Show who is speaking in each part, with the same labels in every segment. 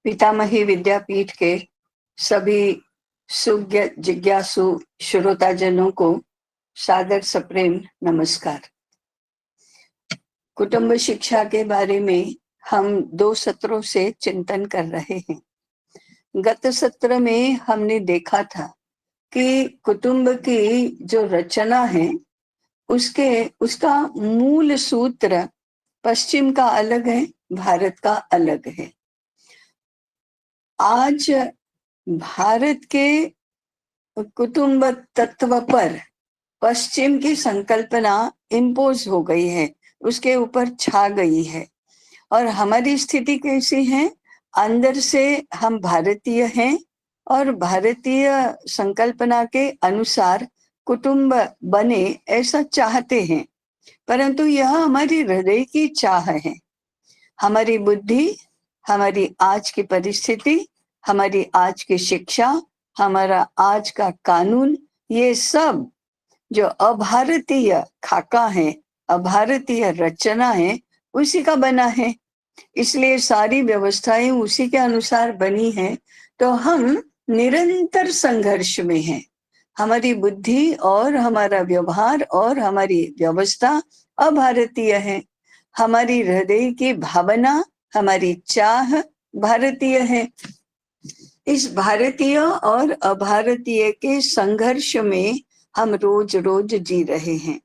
Speaker 1: पितामही विद्यापीठ के सभी सुज्ञ जिज्ञासु श्रोताजनों को सादर सप्रेम नमस्कार। कुटुंब शिक्षा के बारे में हम 2 सत्रों से चिंतन कर रहे हैं। गत सत्र में हमने देखा था कि कुटुंब की जो रचना है उसका मूल सूत्र पश्चिम का अलग है, भारत का अलग है। आज भारत के कुटुंब तत्व पर पश्चिम की संकल्पना इम्पोज हो गई है, उसके ऊपर छा गई है। और हमारी स्थिति कैसी है? अंदर से हम भारतीय हैं और भारतीय संकल्पना के अनुसार कुटुंब बने ऐसा चाहते हैं, परंतु यह हमारी हृदय की चाह है। हमारी बुद्धि, हमारी आज की परिस्थिति, हमारी आज की शिक्षा, हमारा आज का कानून, ये सब जो अभारतीय खाका है, अभारतीय रचना है, उसी का बना है। इसलिए सारी व्यवस्थाएं उसी के अनुसार बनी है। तो हम निरंतर संघर्ष में हैं। हमारी बुद्धि और हमारा व्यवहार और हमारी व्यवस्था अभारतीय है। हमारी हृदय की भावना, हमारी चाह भारतीय है। इस भारतीय और अभारतीय के संघर्ष में हम रोज रोज जी रहे हैं।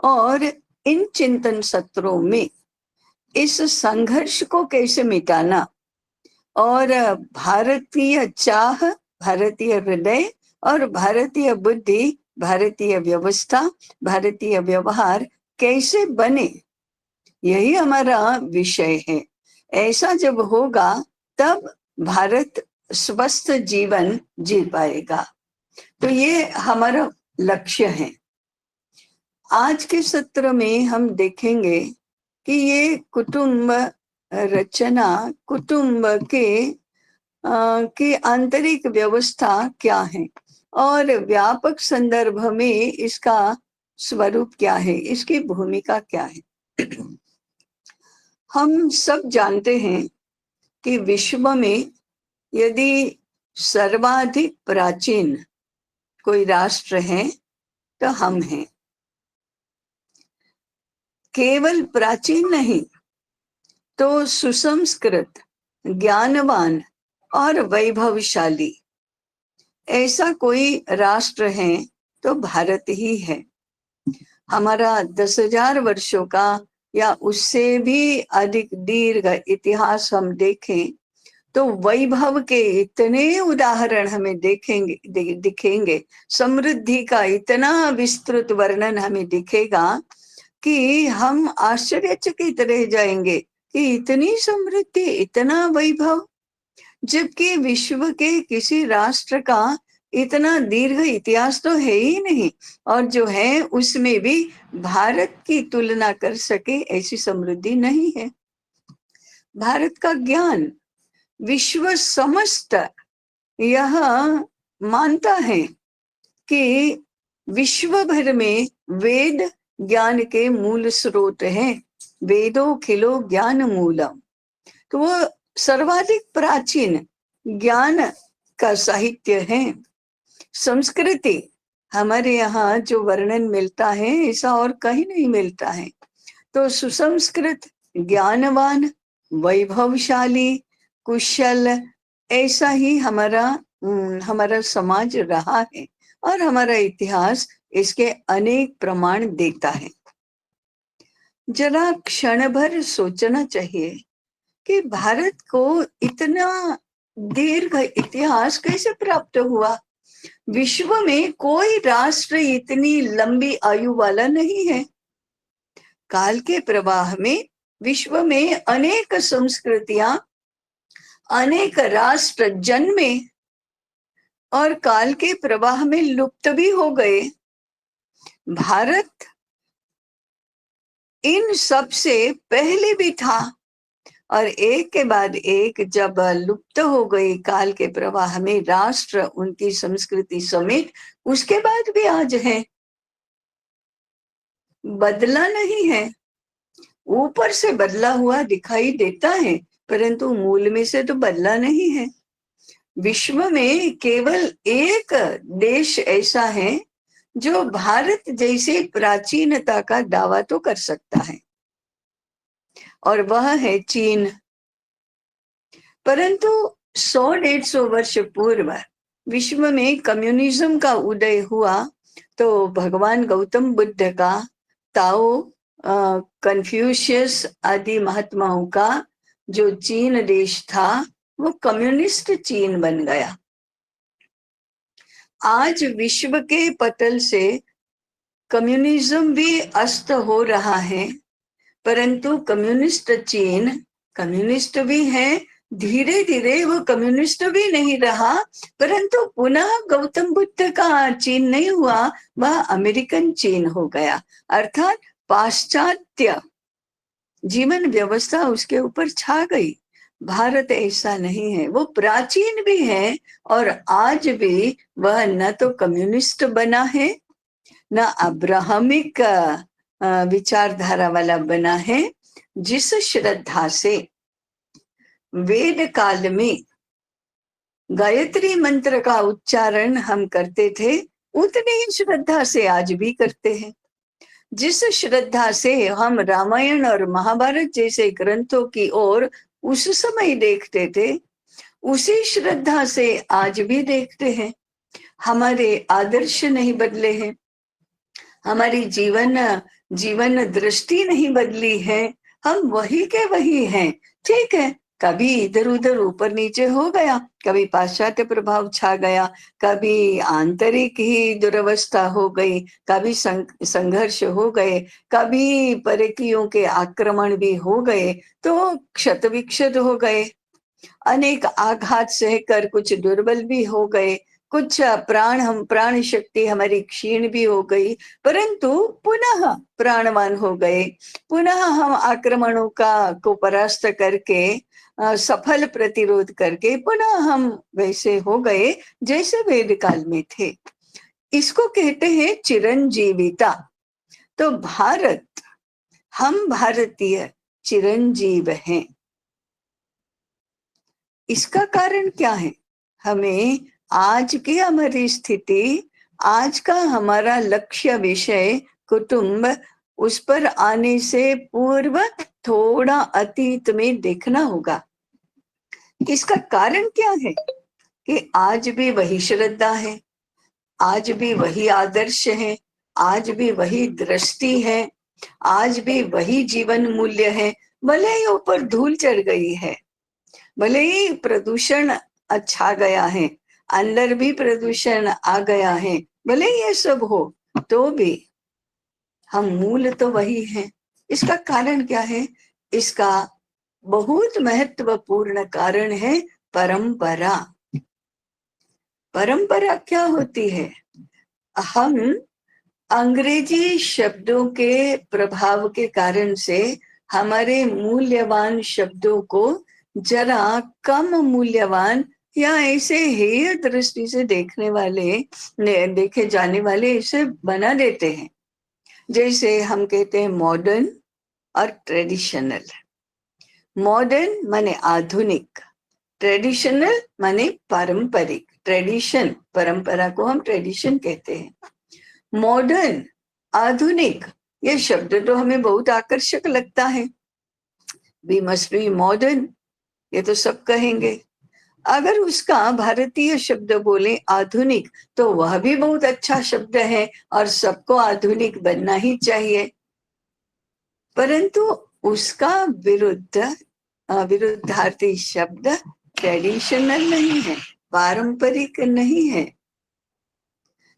Speaker 1: और इन चिंतन सत्रों में इस संघर्ष को कैसे मिटाना और भारतीय चाह, भारतीय हृदय और भारतीय बुद्धि, भारतीय व्यवस्था, भारतीय व्यवहार कैसे बने, यही हमारा विषय है। ऐसा जब होगा तब भारत स्वस्थ जीवन जी पाएगा। तो ये हमारा लक्ष्य है। आज के सत्र में हम देखेंगे कि ये कुटुंब रचना, कुटुंब के आंतरिक व्यवस्था क्या है और व्यापक संदर्भ में इसका स्वरूप क्या है, इसकी भूमिका क्या है। हम सब जानते हैं कि विश्व में यदि सर्वाधिक प्राचीन कोई राष्ट्र है तो हम हैं। केवल प्राचीन नहीं तो सुसंस्कृत, ज्ञानवान और वैभवशाली ऐसा कोई राष्ट्र है तो भारत ही है। हमारा 10,000 वर्षों का या उससे भी अधिक दीर्घ इतिहास हम देखें तो वैभव के इतने उदाहरण हमें दिखेंगे, समृद्धि का इतना विस्तृत वर्णन हमें दिखेगा कि हम आश्चर्यचकित रह जाएंगे कि इतनी समृद्धि, इतना वैभव, जबकि विश्व के किसी राष्ट्र का इतना दीर्घ इतिहास तो है ही नहीं। और जो है उसमें भी भारत की तुलना कर सके ऐसी समृद्धि नहीं है। भारत का ज्ञान विश्व समस्त यह मानता है कि विश्व भर में वेद ज्ञान के मूल स्रोत हैं। वेदों खिलो ज्ञान मूलम। तो वो सर्वाधिक प्राचीन ज्ञान का साहित्य है। संस्कृति हमारे यहाँ जो वर्णन मिलता है ऐसा और कहीं नहीं मिलता है। तो सुसंस्कृत, ज्ञानवान, वैभवशाली, कुशल, ऐसा ही हमारा समाज रहा है और हमारा इतिहास इसके अनेक प्रमाण देता है। जरा क्षण भर सोचना चाहिए कि भारत को इतना दीर्घ इतिहास कैसे प्राप्त हुआ। विश्व में कोई राष्ट्र इतनी लंबी आयु वाला नहीं है। काल के प्रवाह में विश्व में अनेक संस्कृतियां, अनेक राष्ट्र जन्मे और काल के प्रवाह में लुप्त भी हो गए। भारत इन सब से पहले भी था और एक के बाद एक जब लुप्त हो गई काल के प्रवाह में राष्ट्र, उनकी संस्कृति समेत, उसके बाद भी आज है, बदला नहीं है। ऊपर से बदला हुआ दिखाई देता है परंतु मूल में से तो बदला नहीं है। विश्व में केवल एक देश ऐसा है जो भारत जैसे प्राचीनता का दावा तो कर सकता है, और वह है चीन। परंतु 100-150 वर्ष पूर्व विश्व में कम्युनिज्म का उदय हुआ तो भगवान गौतम बुद्ध का, ताओ, कन्फ्यूशियस आदि महात्माओं का जो चीन देश था वो कम्युनिस्ट चीन बन गया। आज विश्व के पटल से कम्युनिज्म भी अस्त हो रहा है, परंतु कम्युनिस्ट चीन कम्युनिस्ट भी है, धीरे धीरे वो कम्युनिस्ट भी नहीं रहा, परंतु पुनः गौतम बुद्ध का चीन नहीं हुआ, वह अमेरिकन चीन हो गया। अर्थात पाश्चात्य जीवन व्यवस्था उसके ऊपर छा गई। भारत ऐसा नहीं है, वो प्राचीन भी है और आज भी वह न तो कम्युनिस्ट बना है, न अब्राहमिक विचारधारा वाला बना है। जिस श्रद्धा से वेद काल में गायत्री मंत्र का उच्चारण हम करते थे, उतनी ही श्रद्धा से आज भी करते हैं। जिस श्रद्धा से हम रामायण और महाभारत जैसे ग्रंथों की ओर उस समय देखते थे, उसी श्रद्धा से आज भी देखते हैं। हमारे आदर्श नहीं बदले हैं, हमारी जीवन दृष्टि नहीं बदली है, हम वही के वही हैं। ठीक है, कभी इधर उधर ऊपर नीचे हो गया, कभी पाश्चात्य प्रभाव छा गया, कभी आंतरिक ही दुर्वस्था हो गई, कभी संघर्ष हो गए, कभी परकीयों के आक्रमण भी हो गए तो क्षत विक्षत हो गए, अनेक आघात सहकर कुछ दुर्बल भी हो गए, कुछ प्राण शक्ति हमारी क्षीण भी हो गई, परंतु पुनः प्राणवान हो गए, पुनः हम आक्रमणों को परास्त करके सफल प्रतिरोध करके पुनः हम वैसे हो गए जैसे वेद काल में थे। इसको कहते हैं चिरंजीविता। तो भारत, हम भारतीय चिरंजीव हैं। इसका कारण क्या है? हमें आज की हमारी स्थिति, आज का हमारा लक्ष्य विषय कुटुंब, उस पर आने से पूर्व थोड़ा अतीत में देखना होगा। इसका कारण क्या है कि आज भी वही श्रद्धा है, आज भी वही आदर्श है, आज भी वही दृष्टि है, आज भी वही जीवन मूल्य है। भले ही ऊपर धूल चढ़ गई है, भले ही प्रदूषण अच्छा गया है, अंदर भी प्रदूषण आ गया है, भले ये सब हो तो भी हम मूल तो वही हैं। इसका कारण क्या है? इसका बहुत महत्वपूर्ण कारण है परंपरा। परंपरा क्या होती है? हम अंग्रेजी शब्दों के प्रभाव के कारण से हमारे मूल्यवान शब्दों को जरा कम मूल्यवान या ऐसे हेय दृष्टि से देखे जाने वाले इसे बना देते हैं। जैसे हम कहते हैं मॉडर्न और ट्रेडिशनल। मॉडर्न माने आधुनिक, ट्रेडिशनल माने पारंपरिक। ट्रेडिशन, परंपरा को हम ट्रेडिशन कहते हैं। मॉडर्न, आधुनिक, ये शब्द तो हमें बहुत आकर्षक लगता है। वी मस्ट बी मॉडर्न, ये तो सब कहेंगे। अगर उसका भारतीय शब्द बोले आधुनिक, तो वह भी बहुत अच्छा शब्द है और सबको आधुनिक बनना ही चाहिए। परंतु उसका विरुद्धार्थी शब्द ट्रेडिशनल नहीं है, पारंपरिक नहीं है।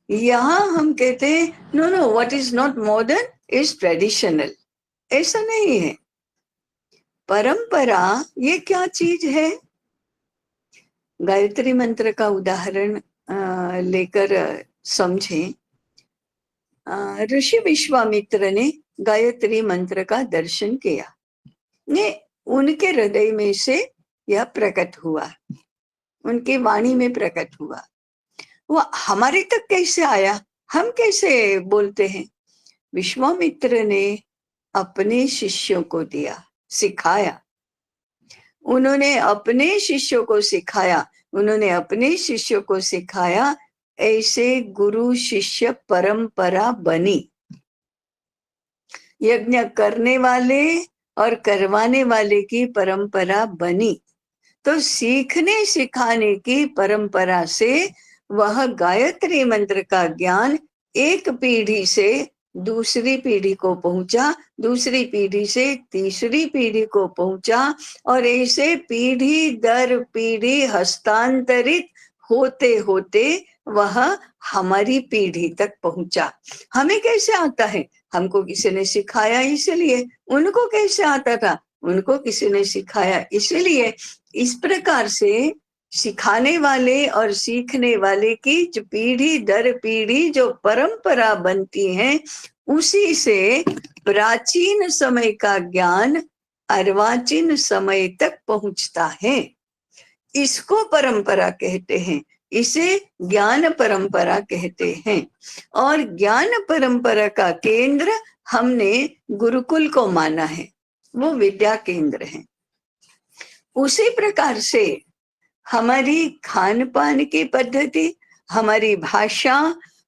Speaker 1: यहाँ हम कहते हैं no no, what is not modern is traditional. ऐसा नहीं है। परंपरा ये क्या चीज है? गायत्री मंत्र का उदाहरण लेकर समझें। ऋषि विश्वामित्र ने गायत्री मंत्र का दर्शन किया, ने उनके हृदय में से यह प्रकट हुआ, उनकी वाणी में प्रकट हुआ। वो हमारे तक कैसे आया? हम कैसे बोलते हैं? विश्वामित्र ने अपने शिष्यों को दिया, सिखाया। उन्होंने अपने शिष्यों को सिखाया, उन्होंने अपने शिष्यों को सिखाया, ऐसे गुरु शिष्य परंपरा बनी। यज्ञ करने वाले और करवाने वाले की परंपरा बनी। तो सीखने सिखाने की परंपरा से वह गायत्री मंत्र का ज्ञान एक पीढ़ी से दूसरी पीढ़ी को पहुंचा, दूसरी पीढ़ी से तीसरी पीढ़ी को पहुंचा, और ऐसे पीढ़ी दर पीढ़ी हस्तांतरित होते होते वह हमारी पीढ़ी तक पहुंचा। हमें कैसे आता है? हमको किसी ने सिखाया इसलिए। उनको कैसे आता था? उनको किसी ने सिखाया इसलिए। इस प्रकार से सिखाने वाले और सीखने वाले की जो पीढ़ी दर पीढ़ी जो परंपरा बनती है, उसी से प्राचीन समय का ज्ञान अर्वाचीन समय तक पहुंचता है। इसको परंपरा कहते हैं, इसे ज्ञान परंपरा कहते हैं। और ज्ञान परंपरा का केंद्र हमने गुरुकुल को माना है, वो विद्या केंद्र है। उसी प्रकार से हमारी खान पान की पद्धति, हमारी भाषा,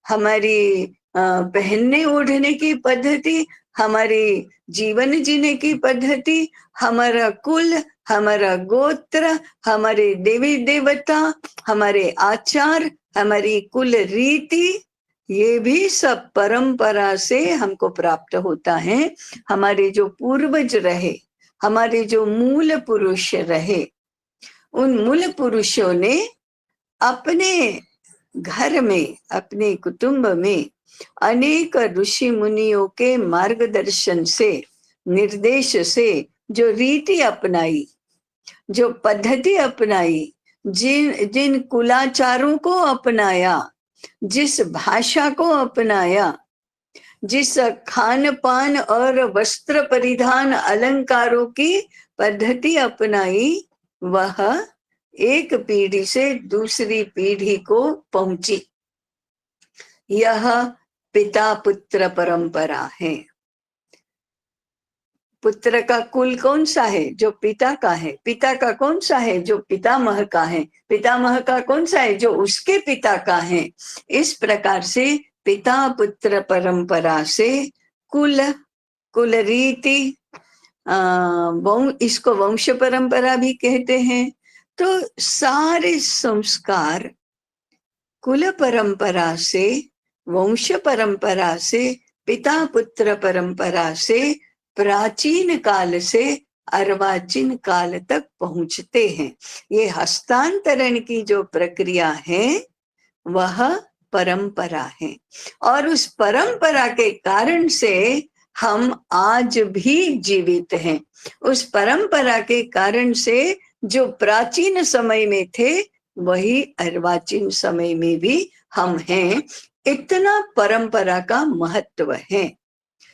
Speaker 1: हमारी पहनने ओढ़ने की पद्धति, हमारी जीवन जीने की पद्धति, हमारा कुल, हमारा गोत्र, हमारे देवी देवता, हमारे आचार, हमारी कुल रीति, ये भी सब परंपरा से हमको प्राप्त होता है। हमारे जो पूर्वज रहे, हमारे जो मूल पुरुष रहे, उन मूल पुरुषों ने अपने घर में, अपने कुटुंब में अनेक ऋषि मुनियों के मार्गदर्शन से, निर्देश से जो रीति अपनाई, जो पद्धति अपनाई, जिन कुलाचारों को अपनाया, जिस भाषा को अपनाया, जिस खान पान और वस्त्र परिधान अलंकारों की पद्धति अपनाई, वह एक पीढ़ी से दूसरी पीढ़ी को पहुंची। यह पिता पुत्र परंपरा है। पुत्र का कुल कौन सा है? जो पिता का है। पिता का कौन सा है? जो पितामह का है। पितामह का कौन सा है? जो उसके पिता का है। इस प्रकार से पिता पुत्र परंपरा से कुल रीति, इसको वंश परंपरा भी कहते हैं। तो सारे संस्कार कुल परंपरा से, वंश परंपरा से, पिता पुत्र परंपरा से प्राचीन काल से अर्वाचीन काल तक पहुंचते हैं। ये हस्तांतरण की जो प्रक्रिया है वह परंपरा है, और उस परंपरा के कारण से हम आज भी जीवित हैं। उस परंपरा के कारण से जो प्राचीन समय में थे वही अर्वाचीन समय में भी हम हैं। इतना परंपरा का महत्व है।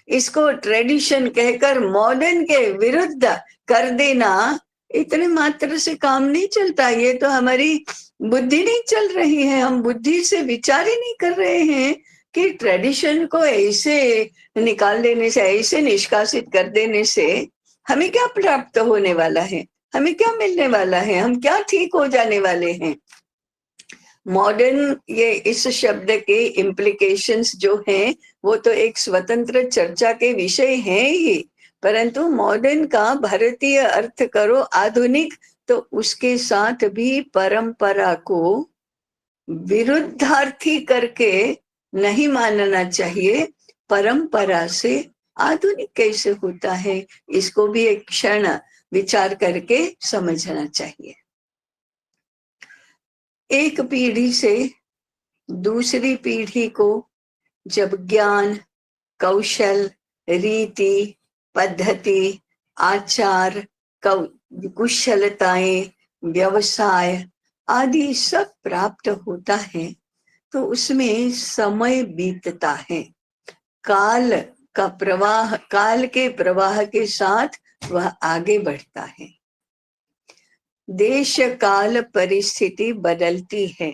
Speaker 1: इसको ट्रेडिशन कहकर मॉडर्न के विरुद्ध कर देना, इतने मात्र से काम नहीं चलता। ये तो हमारी बुद्धि नहीं चल रही है। हम बुद्धि से विचार ही नहीं कर रहे हैं कि ट्रेडिशन को ऐसे निकाल देने से, ऐसे निष्कासित कर देने से हमें क्या प्राप्त होने वाला है, हमें क्या मिलने वाला है, हम क्या ठीक हो जाने वाले हैं। मॉडर्न, ये इस शब्द के इम्प्लीकेशंस जो हैं वो तो एक स्वतंत्र चर्चा के विषय हैं ही, परंतु मॉडर्न का भारतीय अर्थ करो आधुनिक, तो उसके साथ भी परंपरा को विरुद्धार्थी करके नहीं मानना चाहिए। परंपरा से आधुनिक कैसे होता है, इसको भी एक क्षण विचार करके समझना चाहिए। एक पीढ़ी से दूसरी पीढ़ी को जब ज्ञान, कौशल, रीति, पद्धति, आचार, कुशलताएं, व्यवसाय आदि सब प्राप्त होता है, तो उसमें समय बीतता है। काल का प्रवाह, काल के प्रवाह के साथ वह आगे बढ़ता है। देश काल परिस्थिति बदलती है।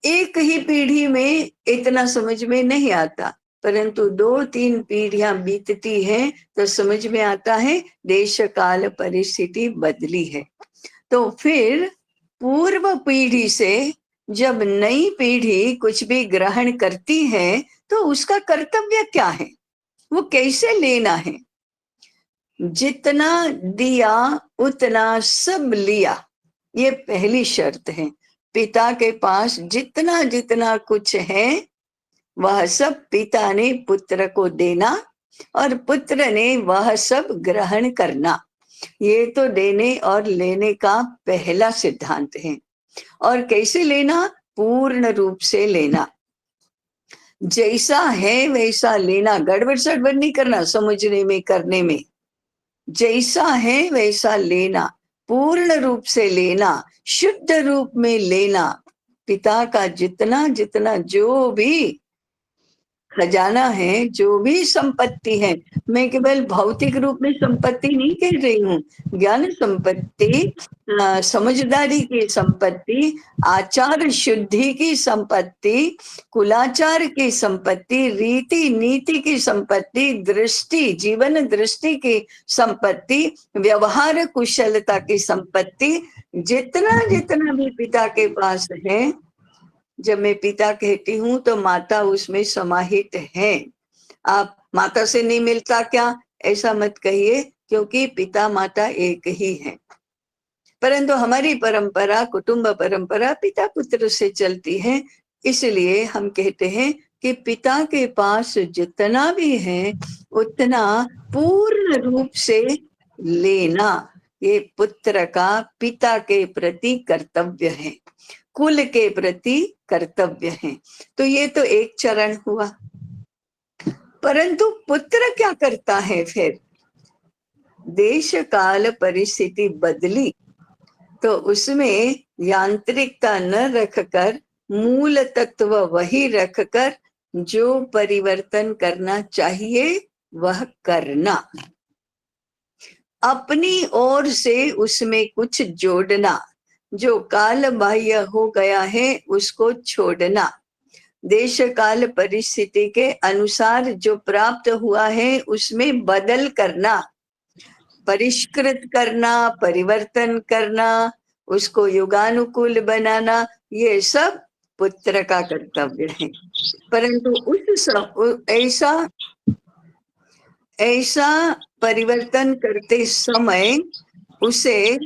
Speaker 1: एक ही पीढ़ी में इतना समझ में नहीं आता, परंतु 2-3 पीढ़ियां बीतती हैं तो समझ में आता है देश काल परिस्थिति बदली है। तो फिर पूर्व पीढ़ी से जब नई पीढ़ी कुछ भी ग्रहण करती है तो उसका कर्तव्य क्या है, वो कैसे लेना है। जितना दिया उतना सब लिया, ये पहली शर्त है। पिता के पास जितना जितना कुछ है वह सब पिता ने पुत्र को देना और पुत्र ने वह सब ग्रहण करना। ये तो देने और लेने का पहला सिद्धांत है। और कैसे लेना, पूर्ण रूप से लेना, जैसा है वैसा लेना, गड़बड़ सड़बड़ नहीं करना समझने में करने में, जैसा है वैसा लेना, पूर्ण रूप से लेना, शुद्ध रूप में लेना। पिता का जितना जितना जो भी खजाना है, जो भी संपत्ति है, मैं केवल भौतिक रूप में संपत्ति नहीं कह रही हूँ, ज्ञान संपत्ति, समझदारी की संपत्ति, आचार शुद्धि की संपत्ति, कुलाचार की संपत्ति, रीति नीति की संपत्ति, दृष्टि, जीवन दृष्टि की संपत्ति, व्यवहार कुशलता की संपत्ति, जितना जितना भी पिता के पास है। जब मैं पिता कहती हूँ तो माता उसमें समाहित है। आप माता से नहीं मिलता क्या, ऐसा मत कहिए, क्योंकि पिता माता एक ही है। परंतु हमारी परंपरा, कुटुंब परंपरा पिता पुत्र से चलती है, इसलिए हम कहते हैं कि पिता के पास जितना भी है उतना पूर्ण रूप से लेना, ये पुत्र का पिता के प्रति कर्तव्य है, कुल के प्रति कर्तव्य है। तो ये तो एक चरण हुआ। परंतु पुत्र क्या करता है फिर, देश काल परिस्थिति बदली तो उसमें यांत्रिकता न रखकर मूल तत्व वही रखकर जो परिवर्तन करना चाहिए वह करना, अपनी ओर से उसमें कुछ जोड़ना, जो काल बाह्य हो गया है उसको छोड़ना, देश काल परिस्थिति के अनुसार जो प्राप्त हुआ है उसमें बदल करना, परिष्कृत करना, परिवर्तन करना, उसको युगानुकूल बनाना, ये सब पुत्र का कर्तव्य है। परंतु ऐसा परिवर्तन करते समय उसे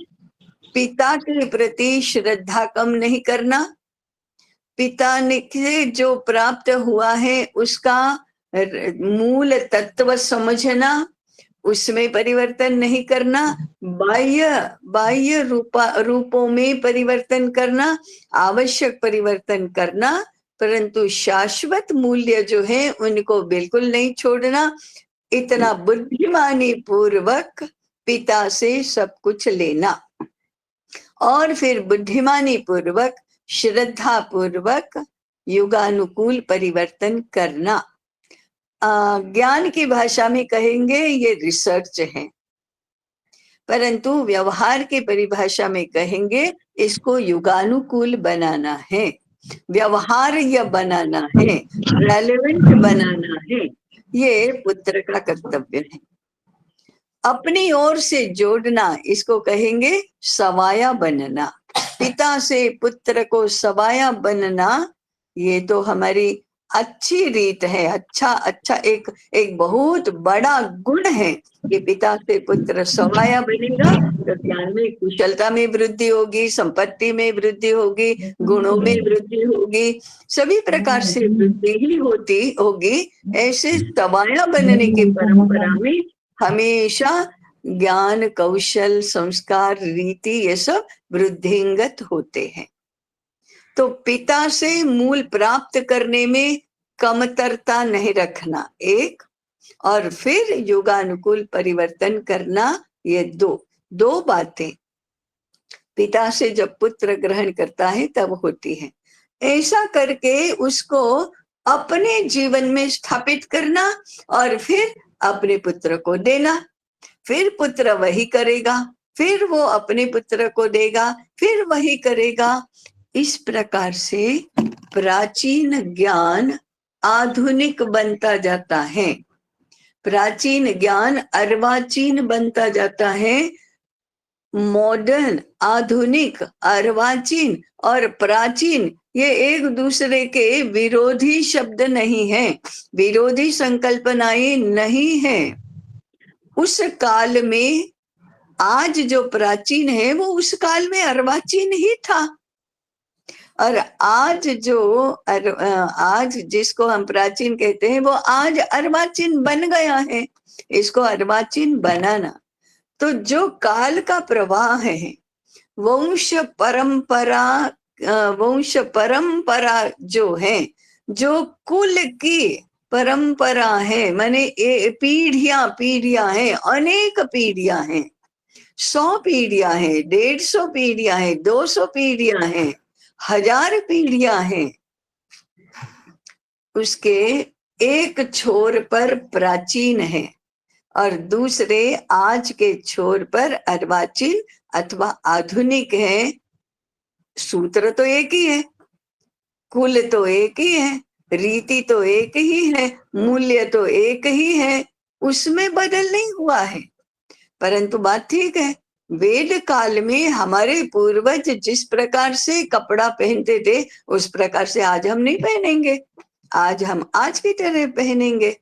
Speaker 1: पिता के प्रति श्रद्धा कम नहीं करना, पिता ने से जो प्राप्त हुआ है उसका मूल तत्व समझना, उसमें परिवर्तन नहीं करना, बाह्य रूपों में परिवर्तन करना, आवश्यक परिवर्तन करना, परंतु शाश्वत मूल्य जो है उनको बिल्कुल नहीं छोड़ना। इतना बुद्धिमानी पूर्वक पिता से सब कुछ लेना और फिर बुद्धिमानी पूर्वक, श्रद्धा पूर्वक युगानुकूल परिवर्तन करना। ज्ञान की भाषा में कहेंगे ये रिसर्च है, परंतु व्यवहार की परिभाषा में कहेंगे इसको युगानुकूल बनाना है, व्यवहार्य बनाना है, रेलेवेंट बनाना है, ये पुत्र का कर्तव्य है। अपनी ओर से जोड़ना, इसको कहेंगे सवाया बनना, पिता से पुत्र को सवाया बनना, ये तो हमारी अच्छी रीत है, अच्छा एक बहुत बड़ा गुण है कि पिता से पुत्र सवाया बनेगा तो ज्ञान में, कुशलता में वृद्धि होगी, संपत्ति में वृद्धि होगी, गुणों में वृद्धि होगी, सभी प्रकार से वृद्धि ही होगी। ऐसे सवाया बनने की परंपरा में हमेशा ज्ञान, कौशल, संस्कार, रीति ये सब वृद्धिंगत होते हैं। तो पिता से मूल प्राप्त करने में कमतरता नहीं रखना एक, और फिर युगानुकूल परिवर्तन करना, ये दो बातें पिता से जब पुत्र ग्रहण करता है तब होती है। ऐसा करके उसको अपने जीवन में स्थापित करना और फिर अपने पुत्र को देना, फिर पुत्र वही करेगा, फिर वो अपने पुत्र को देगा, फिर वही करेगा। इस प्रकार से प्राचीन ज्ञान आधुनिक बनता जाता है, प्राचीन ज्ञान अर्वाचीन बनता जाता है। मॉडर्न, आधुनिक, अर्वाचीन और प्राचीन ये एक दूसरे के विरोधी शब्द नहीं है, विरोधी संकल्पनाएं नहीं है। उस काल में आज जो प्राचीन है वो उस काल में अर्वाचीन ही था, और आज आज जिसको हम प्राचीन कहते हैं वो आज अर्वाचीन बन गया है। इसको अर्वाचीन बनाना, तो जो काल का प्रवाह है, वंश परंपरा, वंश परंपरा जो है, जो कुल की परंपरा है, माने पीढ़ियां पीढ़ियां हैं, अनेक पीढ़ियां हैं, 100 पीढ़ियां हैं, 150 पीढ़ियां हैं, 200 पीढ़ियां हैं, 1000 पीढ़ियां हैं, उसके एक छोर पर प्राचीन है और दूसरे आज के छोर पर अर्वाचीन अथवा आधुनिक है। सूत्र तो एक ही है, कुल तो एक ही है, रीति तो एक ही है, मूल्य तो एक ही है, उसमें बदल नहीं हुआ है। परंतु बात ठीक है, वेद काल में हमारे पूर्वज जिस प्रकार से कपड़ा पहनते थे उस प्रकार से आज हम नहीं पहनेंगे, आज हम आज की तरह पहनेंगे।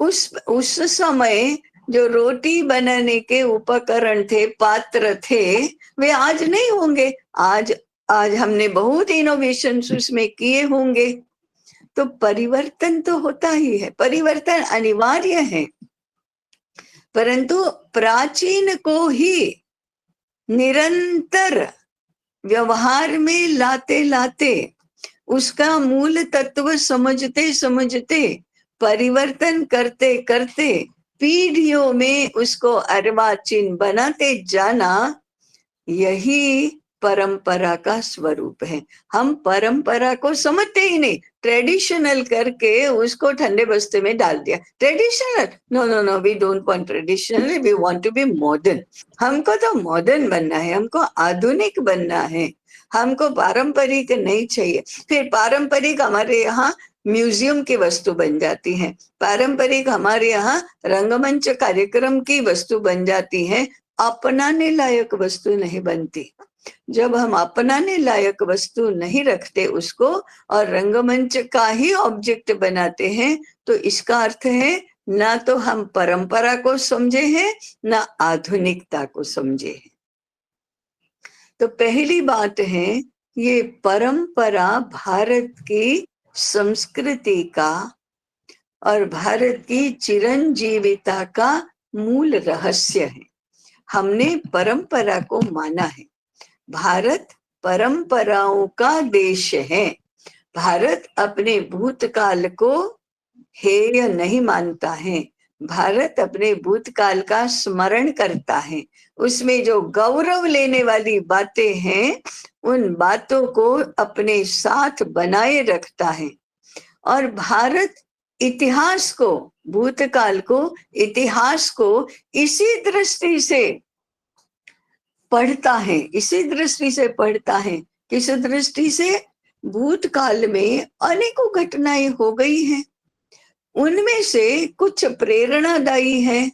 Speaker 1: उस समय जो रोटी बनाने के उपकरण थे, पात्र थे, वे आज नहीं होंगे। आज हमने बहुत इनोवेशन उसमें किए होंगे। तो परिवर्तन तो होता ही है, परिवर्तन अनिवार्य है, परंतु प्राचीन को ही निरंतर व्यवहार में लाते लाते, उसका मूल तत्व समझते समझते, परिवर्तन करते करते, पीढ़ियों में उसको अर्वाचीन बनाते जाना, यही परंपरा का स्वरूप है। हम परंपरा को समझते ही नहीं, ट्रेडिशनल करके उसको ठंडे बस्ते में डाल दिया। Traditional, no no no, we don't want traditional, we want to be modern. हमको तो मॉडर्न बनना है, हमको आधुनिक बनना है, हमको पारंपरिक नहीं चाहिए। फिर पारंपरिक हमारे यहाँ म्यूजियम की वस्तु बन जाती है, पारंपरिक हमारे यहाँ रंगमंच कार्यक्रम की वस्तु बन जाती है, अपनाने लायक वस्तु नहीं बनती। जब हम अपनाने लायक वस्तु नहीं रखते उसको और रंगमंच का ही ऑब्जेक्ट बनाते हैं, तो इसका अर्थ है ना तो हम परंपरा को समझे हैं, ना आधुनिकता को समझे हैं। तो पहली बात है, ये परंपरा भारत की संस्कृति का और भारत की चिरंजीविता का मूल रहस्य है। हमने परंपरा को माना है। भारत परंपराओं का देश है। भारत अपने भूतकाल को हेय नहीं मानता है, भारत अपने भूतकाल का स्मरण करता है, उसमें जो गौरव लेने वाली बातें हैं उन बातों को अपने साथ बनाए रखता है। और भारत इतिहास को, भूतकाल को, इतिहास को इसी दृष्टि से पढ़ता है, इसी दृष्टि से पढ़ता है। किस दृष्टि से? भूतकाल में अनेकों घटनाएं हो गई हैं, उनमें से कुछ प्रेरणादायी है,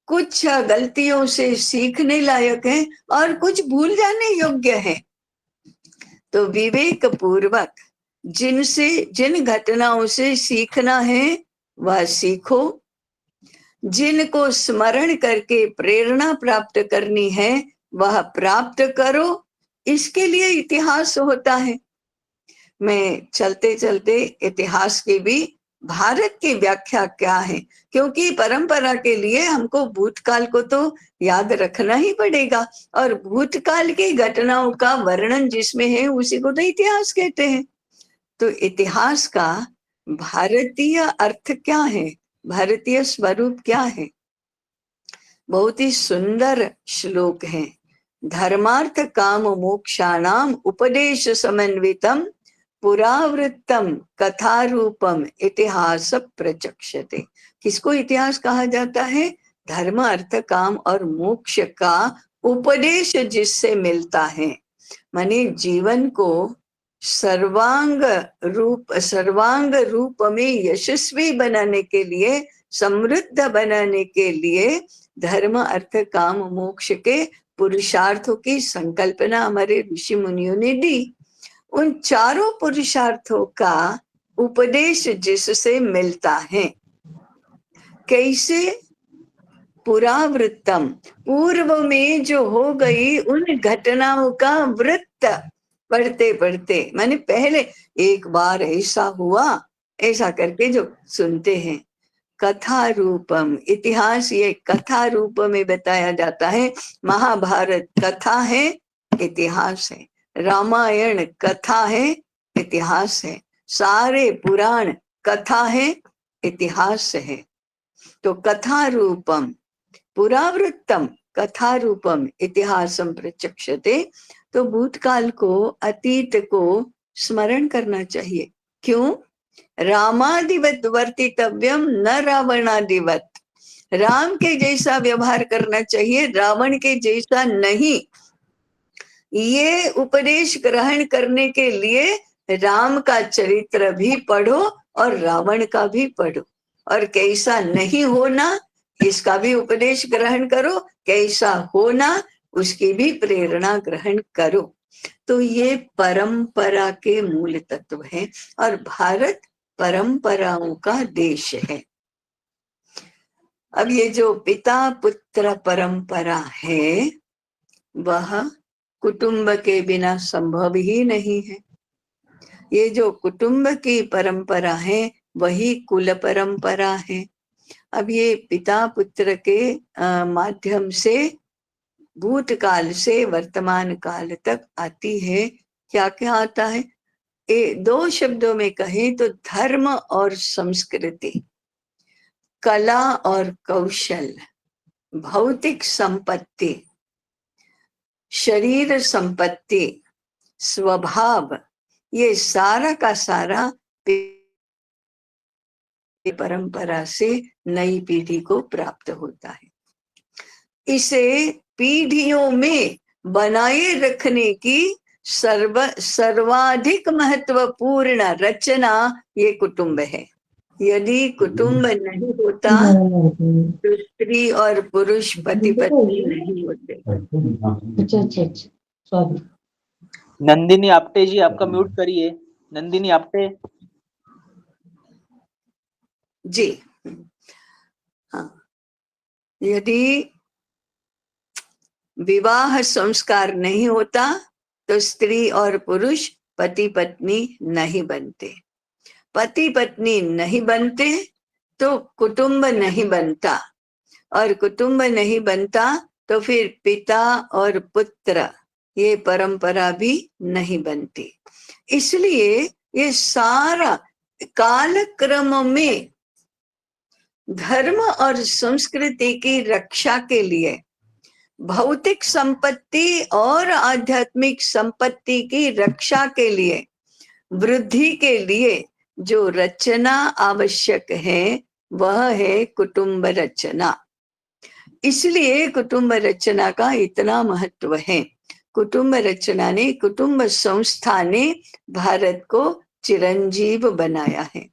Speaker 1: कुछ गलतियों से सीखने लायक है और कुछ भूल जाने योग्य है। तो विवेक पूर्वक जिन घटनाओं से सीखना है वह सीखो, जिनको स्मरण करके प्रेरणा प्राप्त करनी है वह प्राप्त करो। इसके लिए इतिहास होता है। मैं चलते चलते इतिहास की भी, भारत की व्याख्या क्या है, क्योंकि परंपरा के लिए हमको भूतकाल को तो याद रखना ही पड़ेगा, और भूतकाल की घटनाओं का वर्णन जिसमें है उसी को तो इतिहास कहते हैं। तो इतिहास का भारतीय अर्थ क्या है, भारतीय स्वरूप क्या है? बहुत ही सुंदर श्लोक है। धर्मार्थ काम मोक्षाणाम उपदेश समन्वितम पुरावृत्तम कथारूपम इतिहास प्रचक्षते। किसको इतिहास कहा जाता है? धर्म, अर्थ, काम और मोक्ष का उपदेश जिससे मिलता है, माने जीवन को सर्वांग रूप में यशस्वी बनाने के लिए, समृद्ध बनाने के लिए धर्म अर्थ काम मोक्ष के पुरुषार्थों की संकल्पना हमारे ऋषि मुनियों ने दी। उन चारों पुरुषार्थों का उपदेश जिससे मिलता है, कैसे? पुरावृत्तम, पूर्व में जो हो गई उन घटनाओं का वृत्त पढ़ते पढ़ते, माने पहले एक बार ऐसा हुआ, ऐसा करके जो सुनते हैं। कथा रूपम, इतिहास ये कथा रूप में बताया जाता है। महाभारत कथा है, इतिहास है। रामायण कथा है, इतिहास है। सारे पुराण कथा है, इतिहास है। तो कथा रूपम पुरावृत्तम कथा रूपम इतिहासम प्रचक्षते। तो भूतकाल को, अतीत को स्मरण करना चाहिए। क्यों? रामादिवत वर्तितव्यम न रावणादिवत। राम के जैसा व्यवहार करना चाहिए, रावण के जैसा नहीं। ये उपदेश ग्रहण करने के लिए राम का चरित्र भी पढ़ो और रावण का भी पढ़ो, और कैसा नहीं होना इसका भी उपदेश ग्रहण करो, कैसा होना उसकी भी प्रेरणा ग्रहण करो। तो ये परंपरा के मूल तत्व है, और भारत परंपराओं का देश है। अब ये जो पिता पुत्र परंपरा है, वह कुटुंब के बिना संभव ही नहीं है। ये जो कुटुंब की परंपरा है वही कुल परंपरा है। अब ये पिता पुत्र के माध्यम से भूतकाल से वर्तमान काल तक आती है। क्या क्या आता है? दो शब्दों में कहें तो धर्म और संस्कृति, कला और कौशल, भौतिक संपत्ति, शरीर संपत्ति, स्वभाव, ये सारा का सारा परंपरा से नई पीढ़ी को प्राप्त होता है। इसे पीढ़ियों में बनाए रखने की सर्वाधिक महत्वपूर्ण रचना ये कुटुंब है। यदि कुटुंब नहीं होता तो स्त्री और पुरुष पति पत्नी नहीं होते।
Speaker 2: नंदिनी आप्टे जी, आपका म्यूट करिए। नंदिनी आप्टे
Speaker 1: जी। हाँ, यदि विवाह संस्कार नहीं होता तो स्त्री और पुरुष पति पत्नी नहीं बनते। पति पत्नी नहीं बनते तो कुटुंब नहीं बनता, और कुटुंब नहीं बनता तो फिर पिता और पुत्र ये परंपरा भी नहीं बनती। इसलिए ये सारा कालक्रम में धर्म और संस्कृति की रक्षा के लिए, भौतिक संपत्ति और आध्यात्मिक संपत्ति की रक्षा के लिए, वृद्धि के लिए जो रचना आवश्यक है वह है कुटुंब रचना। इसलिए कुटुंब रचना का इतना महत्व है। कुटुंब रचना ने, कुटुंब संस्था ने भारत को चिरंजीव बनाया है।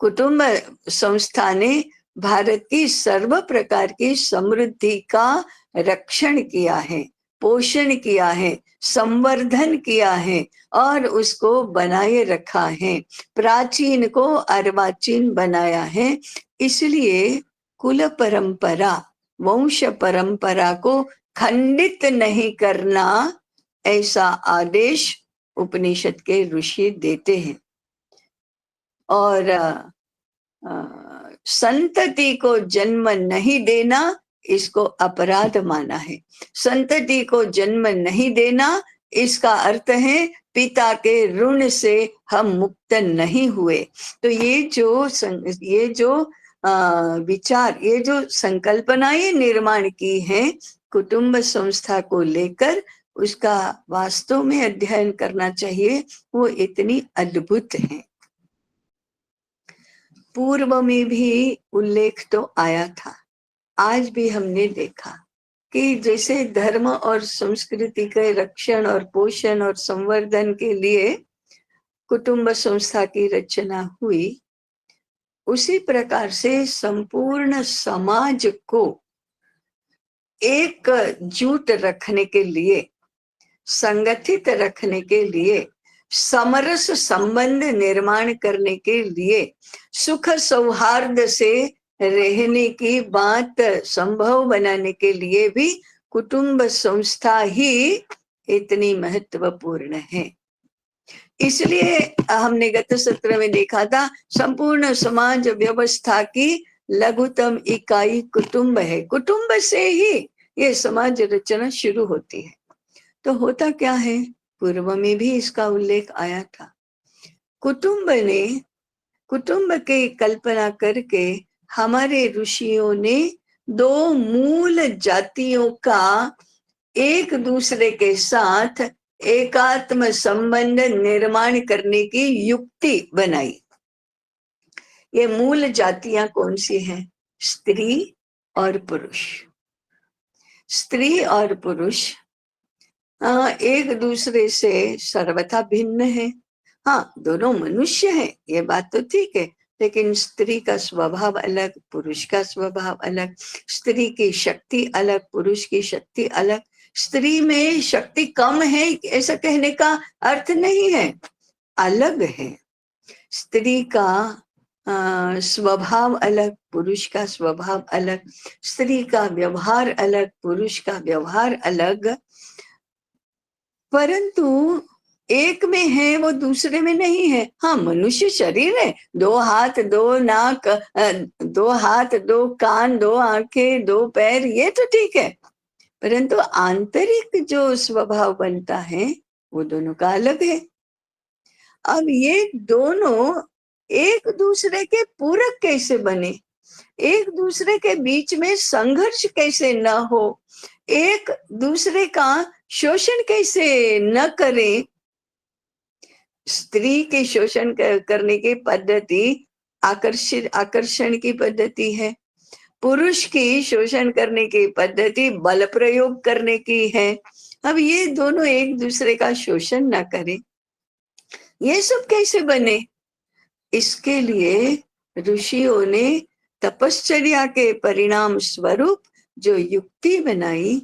Speaker 1: कुटुंब संस्था ने भारत की सर्व प्रकार की समृद्धि का रक्षण किया है, पोषण किया है, संवर्धन किया है और उसको बनाए रखा है, प्राचीन को अर्वाचीन बनाया है। इसलिए कुल परंपरा, वंश परंपरा को खंडित नहीं करना, ऐसा आदेश उपनिषद के ऋषि देते हैं। और संतति को जन्म नहीं देना, इसको अपराध माना है। संतति को जन्म नहीं देना इसका अर्थ है पिता के ऋण से हम मुक्त नहीं हुए। तो ये जो विचार, ये जो संकल्पनाएं निर्माण की हैं कुटुंब संस्था को लेकर, उसका वास्तव में अध्ययन करना चाहिए। वो इतनी अद्भुत है। पूर्व में भी उल्लेख तो आया था, आज भी हमने देखा कि जैसे धर्म और संस्कृति के रक्षण और पोषण और संवर्धन के लिए कुटुंब संस्था की रचना हुई, उसी प्रकार से संपूर्ण समाज को एकजुट रखने के लिए, संगठित रखने के लिए, समरस संबंध निर्माण करने के लिए, सुख सौहार्द से रहने की बात संभव बनाने के लिए भी कुटुंब संस्था ही इतनी महत्वपूर्ण है। इसलिए हमने गत सत्र में देखा था, संपूर्ण समाज व्यवस्था की लघुतम इकाई कुटुंब है। कुटुंब से ही ये समाज रचना शुरू होती है। तो होता क्या है, पूर्व में भी इसका उल्लेख आया था। कुटुंब की कल्पना करके हमारे ऋषियों ने दो मूल जातियों का एक दूसरे के साथ एकात्म संबंध निर्माण करने की युक्ति बनाई। ये मूल जातियां कौन सी हैं? स्त्री और पुरुष। स्त्री और पुरुष एक दूसरे से सर्वथा भिन्न है। हाँ, दोनों मनुष्य हैं, ये बात तो ठीक है, लेकिन स्त्री का स्वभाव अलग, पुरुष का स्वभाव अलग। स्त्री की शक्ति अलग, पुरुष की शक्ति अलग। स्त्री में शक्ति कम है ऐसा कहने का अर्थ नहीं है, अलग है। स्त्री का स्वभाव अलग, पुरुष का स्वभाव अलग। स्त्री का व्यवहार अलग, पुरुष का व्यवहार अलग। परंतु एक में है, वो दूसरे में नहीं है। हाँ, मनुष्य शरीर है, 2 हाथ 2 नाक, 2 हाथ 2 कान, 2 आंखें 2 पैर, ये तो ठीक है। परंतु आंतरिक जो स्वभाव बनता है वो दोनों का अलग है। अब ये दोनों एक दूसरे के पूरक कैसे बने, एक दूसरे के बीच में संघर्ष कैसे न हो, एक दूसरे का शोषण कैसे न करे। स्त्री के शोषण करने की पद्धति आकर्षण की पद्धति है, पुरुष की शोषण करने की पद्धति बल प्रयोग करने की है। अब ये दोनों एक दूसरे का शोषण न करें, ये सब कैसे बने? इसके लिए ऋषियों ने तपश्चर्या के परिणाम स्वरूप जो युक्ति बनाई,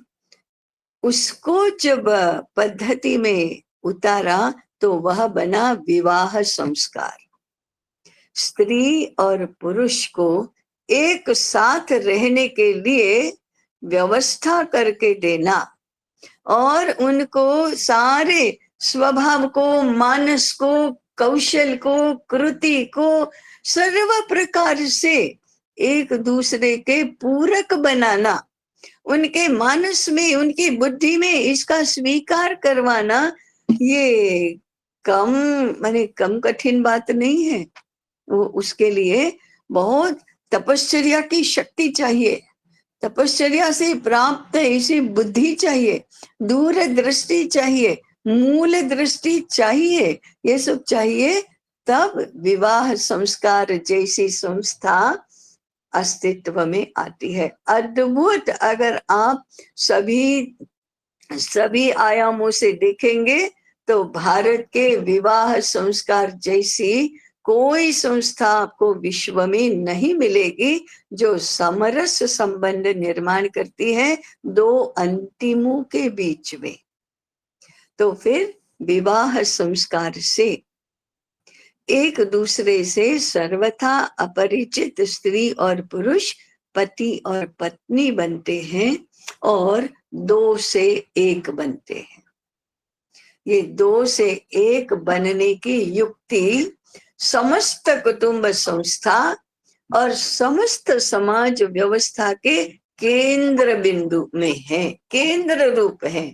Speaker 1: उसको जब पद्धति में उतारा तो वह बना विवाह संस्कार। स्त्री और पुरुष को एक साथ रहने के लिए व्यवस्था करके देना और उनको सारे स्वभाव को, मानस को, कौशल को, कृति को सर्व प्रकार से एक दूसरे के पूरक बनाना, उनके मानस में, उनकी बुद्धि में इसका स्वीकार करवाना, ये कम कठिन बात नहीं है। वो उसके लिए बहुत तपश्चर्या की शक्ति चाहिए, तपश्चर्या से प्राप्त ऐसी बुद्धि चाहिए, दूरदृष्टि चाहिए, मूल दृष्टि चाहिए, ये सब चाहिए, तब विवाह संस्कार जैसी संस्था अस्तित्व में आती है। अद्भुत, अगर आप सभी आयामों से देखेंगे तो भारत के विवाह संस्कार जैसी कोई संस्था आपको विश्व में नहीं मिलेगी जो समरस संबंध निर्माण करती है दो अंतिमों के बीच में। तो फिर विवाह संस्कार से एक दूसरे से सर्वथा अपरिचित स्त्री और पुरुष पति और पत्नी बनते हैं और 2 से 1 बनते हैं। ये 2 से 1 बनने की युक्ति समस्त कुटुंब संस्था और समस्त समाज व्यवस्था के केंद्र बिंदु में है, केंद्र रूप है।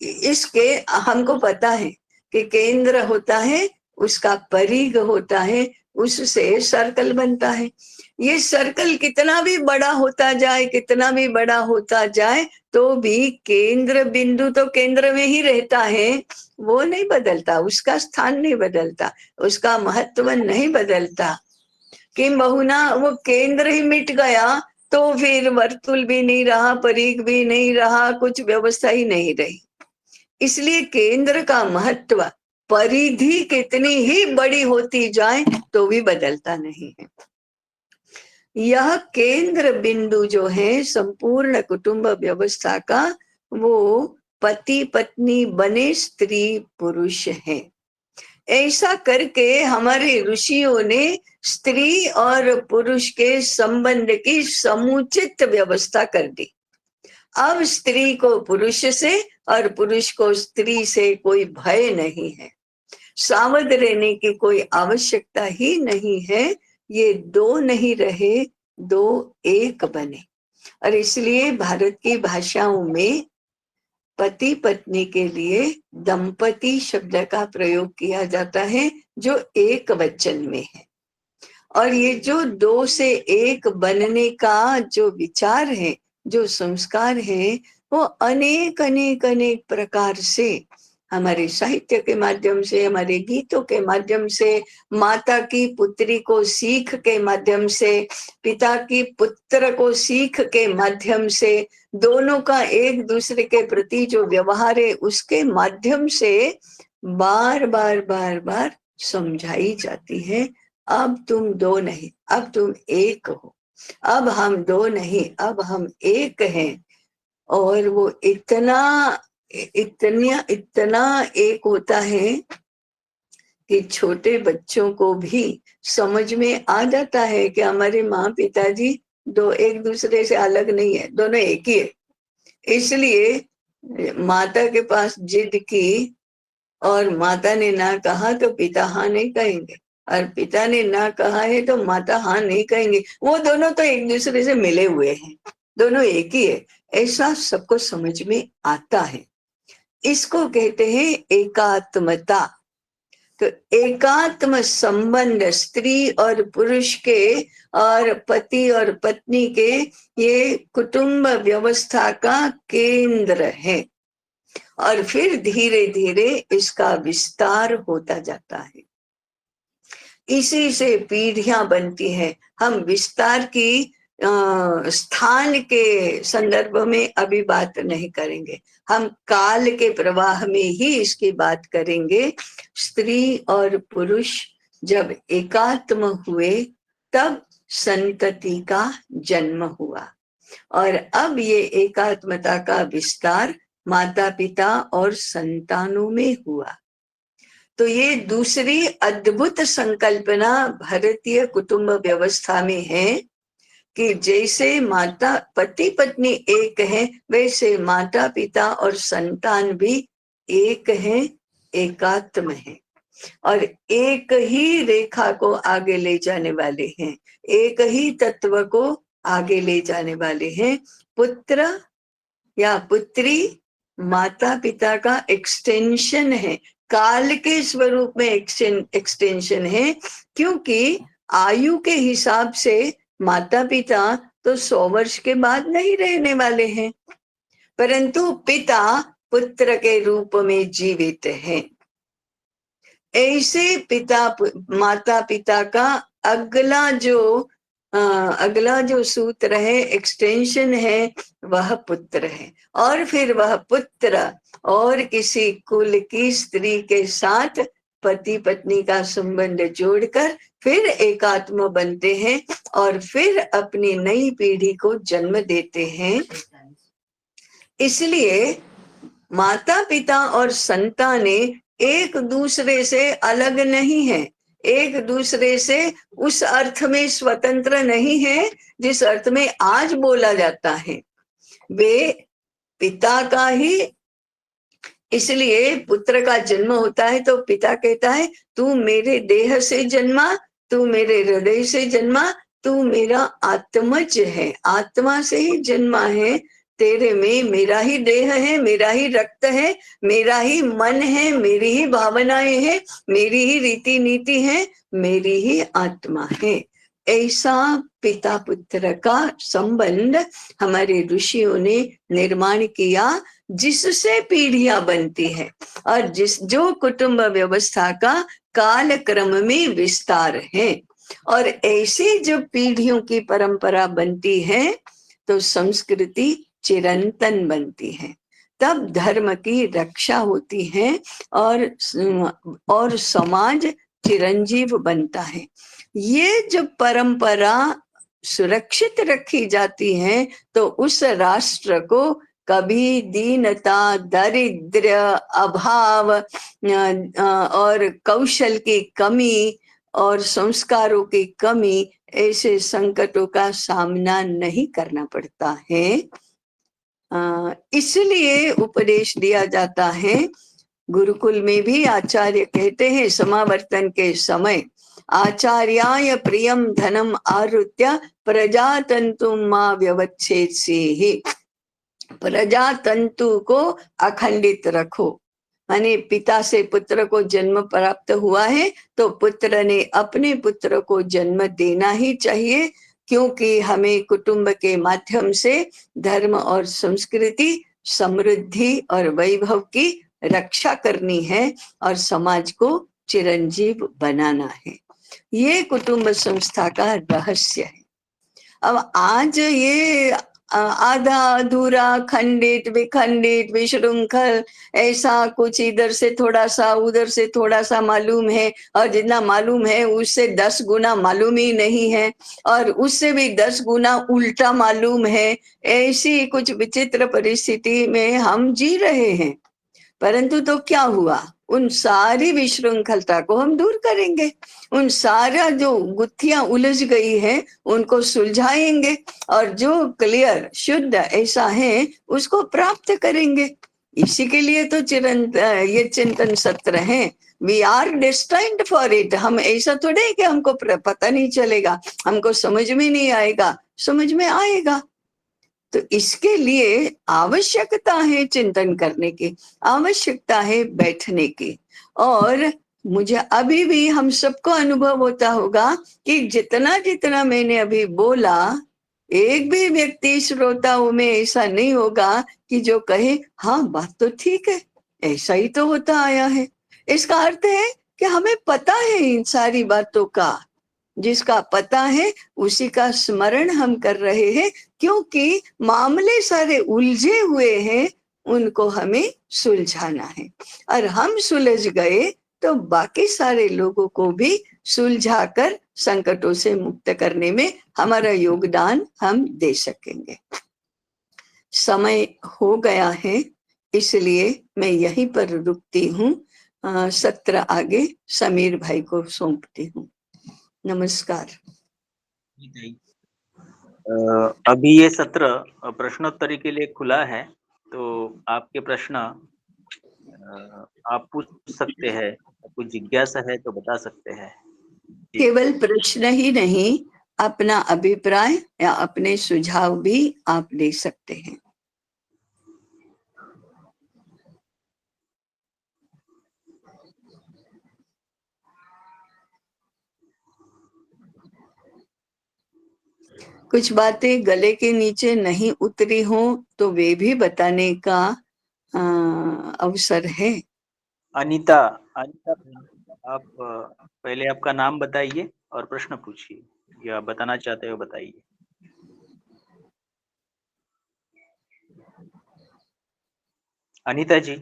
Speaker 1: इसके हमको पता है कि केंद्र होता है, उसका परिघ होता है, उससे सर्कल बनता है। ये सर्कल कितना भी बड़ा होता जाए, कितना भी बड़ा होता जाए, तो भी केंद्र बिंदु तो केंद्र में ही रहता है, वो नहीं बदलता, उसका स्थान नहीं बदलता, उसका महत्व नहीं बदलता। कि बहुना वो केंद्र ही मिट गया तो फिर वर्तुल भी नहीं रहा, परिघ भी नहीं रहा, कुछ व्यवस्था ही नहीं रही। इसलिए केंद्र का महत्व परिधि कितनी ही बड़ी होती जाए तो भी बदलता नहीं है। यह केंद्र बिंदु जो है संपूर्ण कुटुंब व्यवस्था का, वो पति पत्नी बने स्त्री पुरुष है। ऐसा करके हमारे ऋषियों ने स्त्री और पुरुष के संबंध की समुचित व्यवस्था कर दी। अब स्त्री को पुरुष से और पुरुष को स्त्री से कोई भय नहीं है, सावध रहने की कोई आवश्यकता ही नहीं है। ये दो नहीं रहे, दो एक बने। और इसलिए भारत की भाषाओं में पति पत्नी के लिए दंपति शब्द का प्रयोग किया जाता है, जो एक वचन में है। और ये जो दो से एक बनने का जो विचार है, जो संस्कार है, वो अनेक अनेक अनेक प्रकार से हमारे साहित्य के माध्यम से, हमारे गीतों के माध्यम से, माता की पुत्री को सीख के माध्यम से, पिता की पुत्र को सीख के माध्यम से, दोनों का एक दूसरे के प्रति जो व्यवहार है उसके माध्यम से बार बार बार बार समझाई जाती है। अब तुम दो नहीं, अब तुम एक हो। अब हम दो नहीं, अब हम एक हैं। और वो इतना इतना इतना एक होता है कि छोटे बच्चों को भी समझ में आ जाता है कि हमारे माँ पिताजी दो एक दूसरे से अलग नहीं है, दोनों एक ही है। इसलिए माता के पास जिद की और माता ने ना कहा तो पिता हाँ नहीं कहेंगे, और पिता ने ना कहा है तो माता हाँ नहीं कहेंगे। वो दोनों तो एक दूसरे से मिले हुए हैं, दोनों एक ही है, ऐसा सबको समझ में आता है। इसको कहते हैं एकात्मता। तो एकात्म संबंध स्त्री और पुरुष के और पति और पत्नी के, ये कुटुंब व्यवस्था का केंद्र है। और फिर धीरे धीरे इसका विस्तार होता जाता है, इसी से पीढ़ियां बनती है। हम विस्तार की स्थान के संदर्भ में अभी बात नहीं करेंगे, हम काल के प्रवाह में ही इसकी बात करेंगे। स्त्री और पुरुष जब एकात्म हुए तब संतति का जन्म हुआ, और अब ये एकात्मता का विस्तार माता पिता और संतानों में हुआ। तो ये दूसरी अद्भुत संकल्पना भारतीय कुटुंब व्यवस्था में है कि जैसे माता पति पत्नी एक है, वैसे माता पिता और संतान भी एक है, एकात्म है, और एक ही रेखा को आगे ले जाने वाले हैं, एक ही तत्व को आगे ले जाने वाले हैं। पुत्र या पुत्री माता पिता का एक्सटेंशन है, काल के स्वरूप में एक्सटेंशन है, क्योंकि आयु के हिसाब से माता पिता तो 100 वर्ष के बाद नहीं रहने वाले हैं, परंतु पिता पुत्र के रूप में जीवित हैं। ऐसे पिता माता पिता का अगला जो सूत्र है, एक्सटेंशन है, वह पुत्र है। और फिर वह पुत्र और किसी कुल की स्त्री के साथ पति पत्नी का संबंध जोड़कर फिर एकात्म बनते हैं और फिर अपनी नई पीढ़ी को जन्म देते हैं। इसलिए माता पिता और संतानें एक दूसरे से अलग नहीं है, एक दूसरे से उस अर्थ में स्वतंत्र नहीं है जिस अर्थ में आज बोला जाता है। वे पिता का ही, इसलिए पुत्र का जन्म होता है तो पिता कहता है तू मेरे देह से जन्मा, तू मेरे हृदय से जन्मा, तू मेरा आत्मज है, आत्मा से ही जन्मा है, तेरे में मेरा ही देह है, मेरा ही रक्त है, मेरा ही मन है, मेरी ही भावनाएं हैं, मेरी ही रीति नीति है, मेरी ही आत्मा है। ऐसा पिता पुत्र का संबंध हमारे ऋषियों ने निर्माण किया, जिससे पीढ़ियां बनती है और जो कुटुंब व्यवस्था का काल क्रम में विस्तार है। और ऐसे जब पीढ़ियों की परंपरा बनती है तो संस्कृति चिरंतन बनती है, तब धर्म की रक्षा होती है और समाज चिरंजीव बनता है। ये जब परंपरा सुरक्षित रखी जाती है तो उस राष्ट्र को कभी दीनता, दारिद्र्य, अभाव और कौशल की कमी और संस्कारों की कमी, ऐसे संकटों का सामना नहीं करना पड़ता है। इसलिए उपदेश दिया जाता है। गुरुकुल में भी आचार्य कहते हैं समावर्तन के समय, आचार्याय प्रियम धनम आरुत्य प्रजातंतु मां व्यवच्छेत्सेहि। प्रजातंतु को अखंडित रखो, माने पिता से पुत्र को जन्म प्राप्त हुआ है तो पुत्र ने अपने पुत्र को जन्म देना ही चाहिए, क्योंकि हमें कुटुंब के माध्यम से धर्म और संस्कृति, समृद्धि और वैभव की रक्षा करनी है और समाज को चिरंजीव बनाना है। ये कुटुंब संस्था का रहस्य है। अब आज ये आधा अधूरा, खंडित विखंडित विशृंखल, ऐसा कुछ इधर से थोड़ा सा उधर से थोड़ा सा मालूम है, और जितना मालूम है उससे 10 गुना मालूम ही नहीं है, और उससे भी 10 गुना उल्टा मालूम है। ऐसी कुछ विचित्र परिस्थिति में हम जी रहे हैं। परंतु तो क्या हुआ, उन सारी विशृंखलता को हम दूर करेंगे, उन सारा जो गुत्थियां उलझ गई है उनको सुलझाएंगे, और जो क्लियर शुद्ध ऐसा है उसको प्राप्त करेंगे। इसी के लिए तो ये चिंतन सत्र है। We are destined for it. हम ऐसा थोड़े है कि हमको पता नहीं चलेगा, हमको समझ में नहीं आएगा, समझ में आएगा। तो इसके लिए आवश्यकता है चिंतन करने की, आवश्यकता है बैठने की। और मुझे अभी भी हम सबको अनुभव होता होगा कि जितना जितना मैंने अभी बोला, एक भी व्यक्ति श्रोताओं में ऐसा नहीं होगा कि जो कहे हाँ बात तो ठीक है, ऐसा ही तो होता आया है। इसका अर्थ है कि हमें पता है इन सारी बातों का। जिसका पता है उसी का स्मरण हम कर रहे हैं, क्योंकि मामले सारे उलझे हुए हैं, उनको हमें सुलझाना है। और हम सुलझ गए तो बाकी सारे लोगों को भी सुलझाकर संकटों से मुक्त करने में हमारा योगदान हम दे सकेंगे। समय हो गया है, इसलिए मैं यहीं पर रुकती हूँ। सत्र आगे समीर भाई को सौंपती हूँ। नमस्कार।
Speaker 2: अभी ये सत्र प्रश्नोत्तरी के लिए खुला है, तो आपके प्रश्न आप पूछ सकते हैं। कुछ जिज्ञासा है तो बता सकते हैं।
Speaker 1: केवल प्रश्न ही नहीं, अपना अभिप्राय या अपने सुझाव भी आप दे सकते हैं। कुछ बातें गले के नीचे नहीं उतरी हो तो वे भी बताने का अवसर है।
Speaker 2: अनीता, आप पहले आपका नाम बताइए और प्रश्न पूछिए, या बताना चाहते हो बताइए। अनीता जी।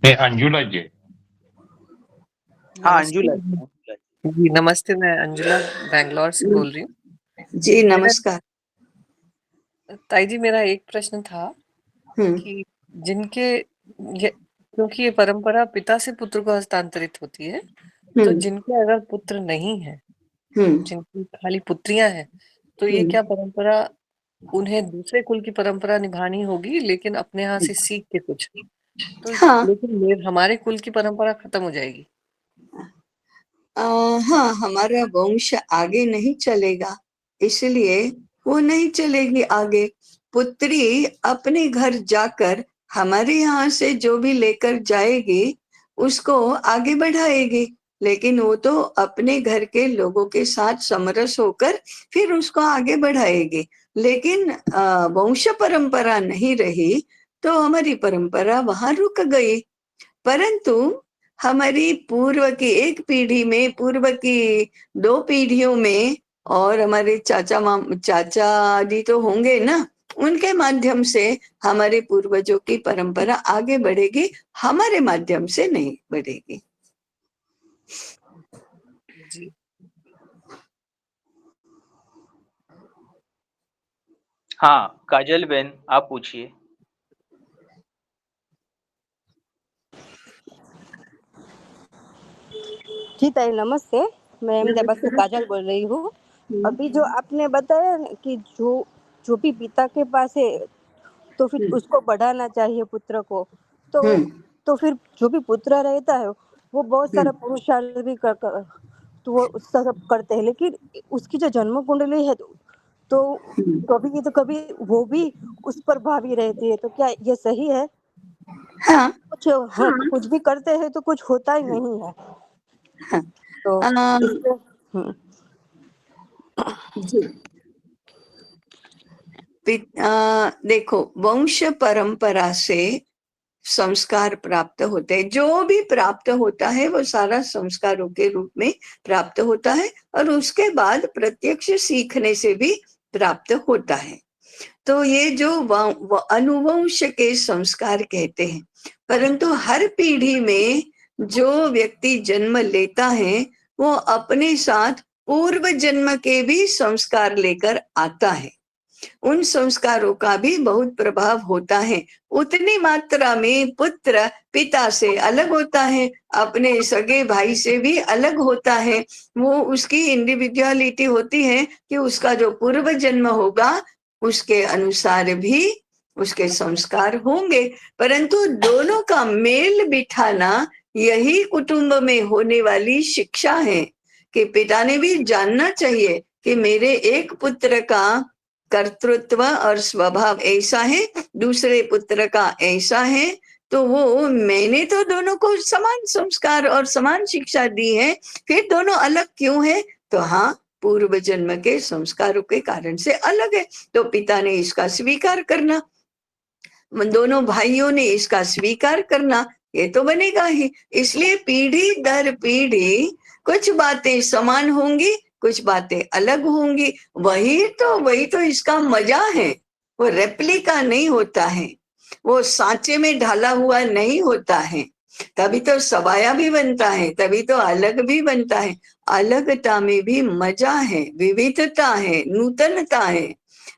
Speaker 3: अंजुला जी।
Speaker 2: हाँ अंजुला
Speaker 4: जी नमस्ते, मैं अंजुला बैंगलोर से बोल रही हूँ।
Speaker 1: जी नमस्कार।
Speaker 4: ताई जी, मेरा एक प्रश्न था कि क्योंकि ये परंपरा पिता से पुत्र को हस्तांतरित होती है, तो जिनके अगर पुत्र नहीं है, जिनकी खाली पुत्रियां हैं, तो ये क्या परंपरा उन्हें दूसरे कुल की परंपरा निभानी होगी, लेकिन अपने यहाँ से सीख के कुछ, तो
Speaker 1: हाँ।
Speaker 4: लेकिन हमारे कुल की परंपरा खत्म हो जाएगी।
Speaker 1: हाँ, हमारा वंश आगे नहीं चलेगा, इसलिए वो नहीं चलेगी आगे। पुत्री अपने घर जाकर हमारे यहाँ से जो भी लेकर जाएगी उसको आगे बढ़ाएगी, लेकिन वो तो अपने घर के लोगों के साथ समरस होकर फिर उसको आगे बढ़ाएगी। लेकिन वंश परंपरा नहीं रही तो हमारी परंपरा वहां रुक गई। परंतु हमारी पूर्व की एक पीढ़ी में, पूर्व की 2 पीढ़ियों में, और हमारे चाचा आदि तो होंगे ना, उनके माध्यम से हमारे पूर्वजों की परंपरा आगे बढ़ेगी, हमारे माध्यम से नहीं बढ़ेगी।
Speaker 4: जी।
Speaker 2: हाँ, काजल बहन आप पूछिए।
Speaker 3: जी ताई नमस्ते, मैं अहमदाबाद से काजल बोल रही हूँ। अभी जो आपने बताया न कि जो भी पिता के पास है तो फिर उसको बढ़ाना चाहिए पुत्र को, तो फिर जो भी पुत्र रहता है वो बहुत सारा पुरुषार्थ भी तो वो सब करते हैं, लेकिन उसकी जो जन्म कुंडली है तो कभी वो भी उस पर भावी रहती है, तो क्या ये सही है?
Speaker 1: हाँ,
Speaker 3: कुछ भी करते हैं तो कुछ होता ही नहीं है,
Speaker 1: हाँ,
Speaker 3: तो इससे
Speaker 1: जी। देखो, वंश परंपरा से संस्कार प्राप्त होते हैं। जो भी प्राप्त होता है वो सारा संस्कारों के रूप में प्राप्त होता है, और उसके बाद प्रत्यक्ष सीखने से भी प्राप्त होता है। तो ये जो अनुवंश के संस्कार कहते हैं, परंतु हर पीढ़ी में जो व्यक्ति जन्म लेता है वो अपने साथ पूर्व जन्म के भी संस्कार लेकर आता है। उन संस्कारों का भी बहुत प्रभाव होता है। उतनी मात्रा में पुत्र पिता से अलग होता है, अपने सगे भाई से भी अलग होता है। वो उसकी इंडिविजुअलिटी होती है कि उसका जो पूर्व जन्म होगा उसके अनुसार भी उसके संस्कार होंगे, परंतु दोनों का मेल बिठाना यही कुटुंब में होने वाली शिक्षा है कि पिता ने भी जानना चाहिए कि मेरे एक पुत्र का कर्तृत्व और स्वभाव ऐसा है, दूसरे पुत्र का ऐसा है, तो वो मैंने तो दोनों को समान संस्कार और समान शिक्षा दी है, फिर दोनों अलग क्यों है? तो हाँ, पूर्व जन्म के संस्कारों के कारण से अलग है, तो पिता ने इसका स्वीकार करना, दोनों भाइयों ने इसका स्वीकार करना, ये तो बनेगा ही। इसलिए पीढ़ी दर पीढ़ी कुछ बातें समान होंगी, कुछ बातें अलग होंगी। वही तो इसका मजा है। वो रेप्लिका नहीं होता है, वो सांचे में ढाला हुआ नहीं होता है, तभी तो सवाया भी बनता है, तभी तो अलग भी बनता है। अलगता में भी मजा है, विविधता है, नूतनता है,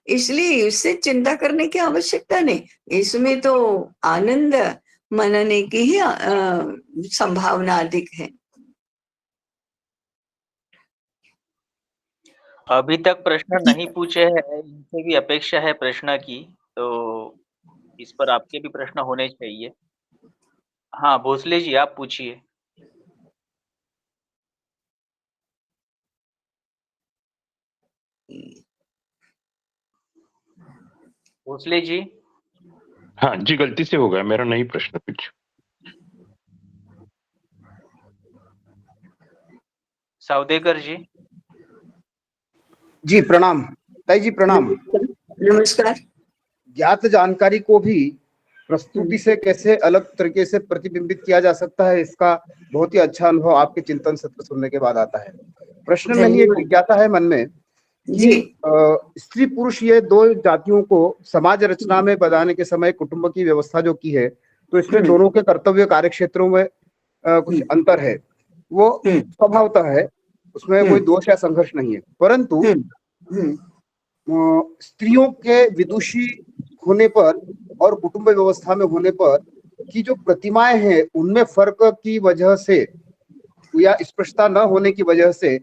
Speaker 1: इसलिए इससे चिंता करने की आवश्यकता नहीं। इसमें तो आनंद मनने की ही संभावना अधिक है।
Speaker 2: अभी तक प्रश्न नहीं पूछे हैं, इनसे भी अपेक्षा है प्रश्न की, तो इस पर आपके भी प्रश्न होने चाहिए। हाँ, भोसले जी आप पूछिए। भोसले जी।
Speaker 5: हाँ जी, गलती से हो गया, मेरा नहीं प्रश्न कुछ।
Speaker 2: सावदेकर जी।
Speaker 6: जी प्रणाम ताई जी, प्रणाम।
Speaker 1: नमस्कार।
Speaker 6: ज्ञात जानकारी को भी प्रस्तुति से कैसे अलग तरीके से प्रतिबिंबित किया जा सकता है, इसका बहुत ही अच्छा अनुभव आपके चिंतन सत्र सुनने के बाद आता है। प्रश्न नहीं, एक जिज्ञासा है मन में कि स्त्री पुरुष ये दो जातियों को समाज रचना में बनाने के समय कुटुंब की व्यवस्था जो की है, तो इसमें दोनों के कर्तव्य कार्य क्षेत्रों में कुछ अंतर है, वो स्वभावतः है, उसमें कोई दोष या संघर्ष नहीं है। परंतु स्त्रियों के विदुषी होने पर और कुटुंब व्यवस्था में होने पर की जो प्रतिमाएं हैं उनमें फर्क की वजह से या स्पष्टता न होने की वजह से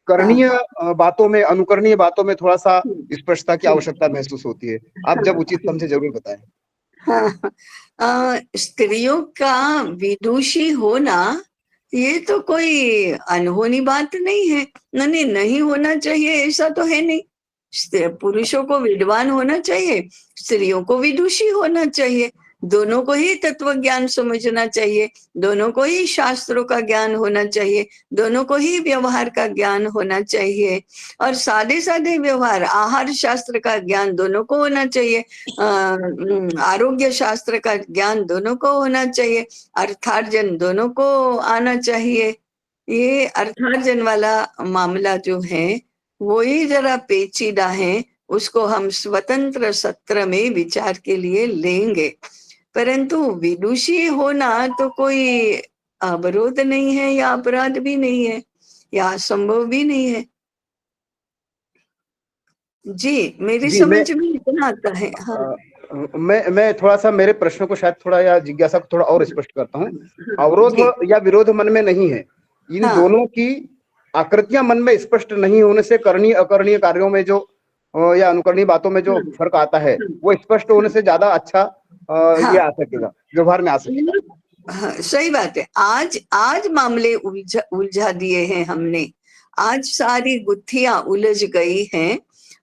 Speaker 6: करणीय बातों में, अनुकरणीय बातों में थोड़ा सा स्पष्टता की आवश्यकता महसूस होती है। आप जब उचित समझे जरूर बताएं।
Speaker 1: स्त्रियों का विदुषी होना ये तो कोई अनहोनी बात नहीं है, नहीं होना चाहिए ऐसा तो है नहीं। पुरुषों को विद्वान होना चाहिए, स्त्रियों को विदुषी होना चाहिए। दोनों को ही तत्व ज्ञान समझना चाहिए, दोनों को ही शास्त्रों का ज्ञान होना चाहिए, दोनों को ही व्यवहार का ज्ञान होना चाहिए। और सादे सादे व्यवहार, आहार शास्त्र का ज्ञान दोनों को होना चाहिए, आरोग्य शास्त्र का ज्ञान दोनों को होना चाहिए, अर्थार्जन दोनों को आना चाहिए। ये अर्थार्जन वाला मामला जो है वो ही जरा पेचीदा है, उसको हम स्वतंत्र सत्र में विचार के लिए लेंगे। परंतु विदुषी होना तो कोई अवरोध नहीं है या अपराध भी नहीं है या असंभव भी नहीं है। जी, मेरी
Speaker 6: जी,
Speaker 1: समझ में इतना आता है। हाँ,
Speaker 6: मैं थोड़ा सा मेरे प्रश्न को शायद थोड़ा या जिज्ञासा को थोड़ा और स्पष्ट करता हूँ। अवरोध
Speaker 1: जी,
Speaker 6: या विरोध मन में नहीं है, इन
Speaker 1: हाँ,
Speaker 6: दोनों की आकृतियां मन में स्पष्ट नहीं होने से करणीय अकरणीय कार्यों में जो या अनुकरणीय बातों में जो फर्क आता है वो स्पष्ट होने से ज्यादा अच्छा ये आ सकेगा, व्यवहार में आ सकेगा।
Speaker 1: हाँ, सही बात है। आज मामले उलझा दिए हैं हमने, आज सारी गुत्थियां उलझ गई हैं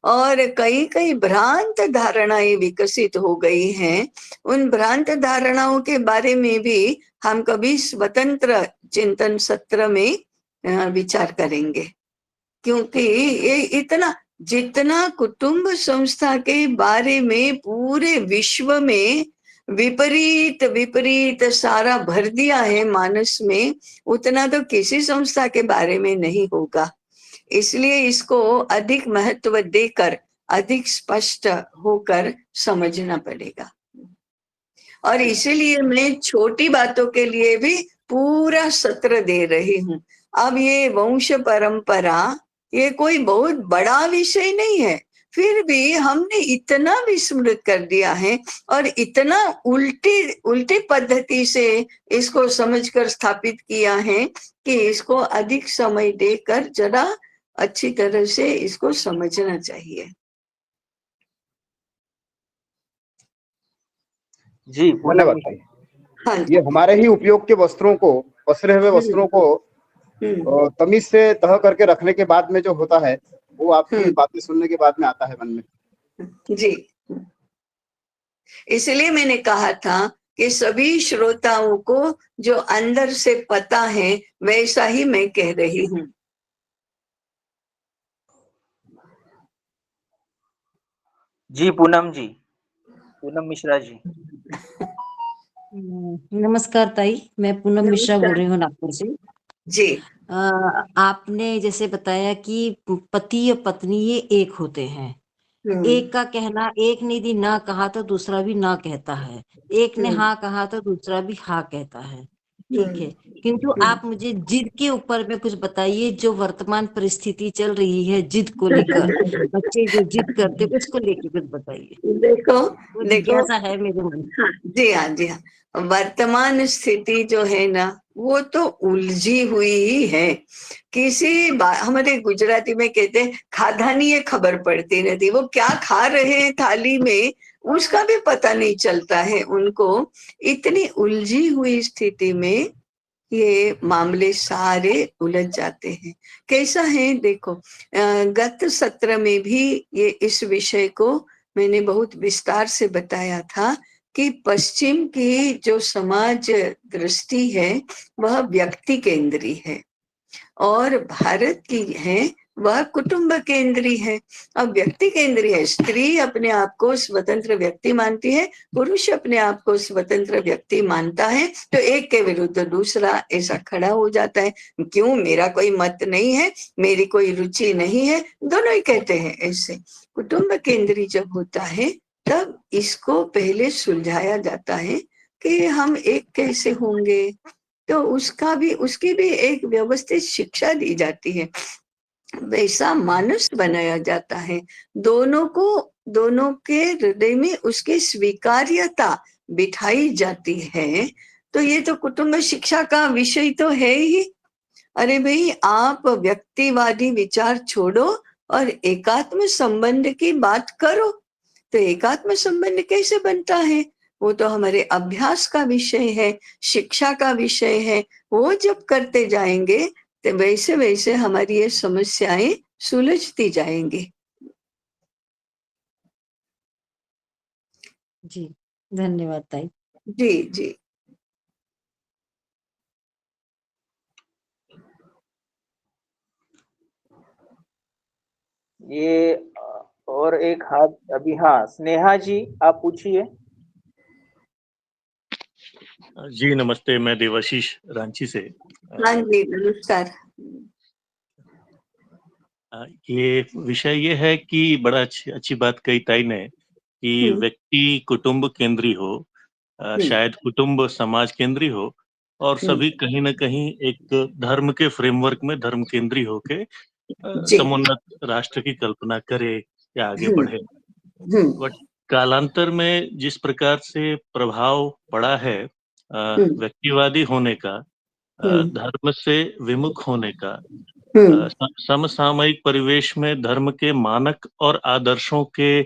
Speaker 1: और कई कई भ्रांत धारणाएं विकसित हो गई हैं। उन भ्रांत धारणाओं के बारे में भी हम कभी स्वतंत्र चिंतन सत्र में विचार करेंगे, क्योंकि ये इतना, जितना कुटुंब संस्था के बारे में पूरे विश्व में विपरीत विपरीत सारा भर दिया है मानस में, उतना तो किसी संस्था के बारे में नहीं होगा। इसलिए इसको अधिक महत्व देकर अधिक स्पष्ट होकर समझना पड़ेगा। और इसीलिए मैं छोटी बातों के लिए भी पूरा सत्र दे रही हूँ। अब ये वंश परंपरा ये कोई बहुत बड़ा विषय नहीं है, फिर भी हमने इतना विस्मृत कर दिया है और इतना उल्टी पद्धति से इसको समझकर स्थापित किया है कि इसको अधिक समय देकर जरा अच्छी तरह से इसको समझना चाहिए।
Speaker 2: जी,
Speaker 6: धन्यवाद भाई।
Speaker 1: हाँ
Speaker 6: ये हमारे ही उपयोग के वस्त्रों को, पसरे हुए वस्त्रों को तमीज से तह करके रखने के बाद में जो होता है वो आपकी बातें सुनने के बाद में आता है मन में।
Speaker 1: जी, इसलिए मैंने कहा था कि सभी श्रोताओं को जो अंदर से पता है वैसा ही मैं कह रही हूँ।
Speaker 2: जी पूनम जी, पूनम मिश्रा जी।
Speaker 7: नमस्कार ताई, मैं पूनम मिश्रा बोल रही हूँ नागपुर से।
Speaker 1: जी,
Speaker 7: आपने जैसे बताया कि पति और पत्नी ये एक होते हैं, एक का कहना, एक ने यदि ना कहा तो दूसरा भी ना कहता है, एक ने हाँ कहा तो दूसरा भी हाँ कहता है, ठीक है। किंतु आप मुझे जिद के ऊपर में कुछ बताइए, जो वर्तमान परिस्थिति चल रही है जिद को लेकर, बच्चे जो जिद करते उसको लेकर कुछ बताइए।
Speaker 1: देखो
Speaker 7: वो
Speaker 1: देखो,
Speaker 7: जिज्ञासा है मेरे मन में।
Speaker 1: हाँ, जी हाँ, जी हाँ। वर्तमान स्थिति जो है ना वो तो उलझी हुई ही है। हमारे गुजराती में कहते हैं खाधानी ये खबर पड़ती रहती, वो क्या खा रहे हैं थाली में उसका भी पता नहीं चलता है उनको। इतनी उलझी हुई स्थिति में ये मामले सारे उलझ जाते हैं। कैसा है देखो, गत सत्र में भी ये इस विषय को मैंने बहुत विस्तार से बताया था कि पश्चिम की जो समाज दृष्टि है वह व्यक्ति केंद्री है और भारत की है वह कुटुंब केंद्री है। अब व्यक्ति केंद्री है, स्त्री अपने आप को स्वतंत्र व्यक्ति मानती है, पुरुष अपने आप को स्वतंत्र व्यक्ति मानता है, तो एक के विरुद्ध दूसरा ऐसा खड़ा हो जाता है। क्यों, मेरा कोई मत नहीं है, मेरी कोई रुचि नहीं है, दोनों ही कहते हैं ऐसे। कुटुंब केंद्री जब होता है तब इसको पहले सुलझाया जाता है कि हम एक कैसे होंगे, तो उसकी भी एक व्यवस्थित शिक्षा दी जाती है, वैसा मानस बनाया जाता है। दोनों के हृदय में उसकी स्वीकार्यता बिठाई जाती है। तो ये तो कुटुंब शिक्षा का विषय तो है ही। अरे भाई, आप व्यक्तिवादी विचार छोड़ो और एकात्म संबंध की बात करो। तो एकात्म संबंध कैसे बनता है, वो तो हमारे अभ्यास का विषय है, शिक्षा का विषय है। वो जब करते जाएंगे तो वैसे वैसे हमारी ये समस्याएं सुलझती जाएंगी।
Speaker 7: जी, धन्यवाद ताई।
Speaker 1: जी जी।
Speaker 2: ये और एक हाथ अभी, हाँ स्नेहा जी आप पूछिए।
Speaker 8: जी नमस्ते, मैं देवाशीष रांची से।
Speaker 1: हाँ जी नमस्कार।
Speaker 8: ये विषय ये है कि बड़ा अच्छी बात कही ताई ने कि व्यक्ति कुटुंब केंद्रीय हो, शायद कुटुंब समाज केंद्रीय हो और सभी कहीं न कहीं एक धर्म के फ्रेमवर्क में धर्म केंद्रीय होके समुन्नत राष्ट्र की कल्पना करे या आगे बढ़े। बट कालांतर में जिस प्रकार से प्रभाव पड़ा है व्यक्तिवादी होने का, धर्म से विमुख होने का, समसामयिक परिवेश में धर्म के मानक और आदर्शों के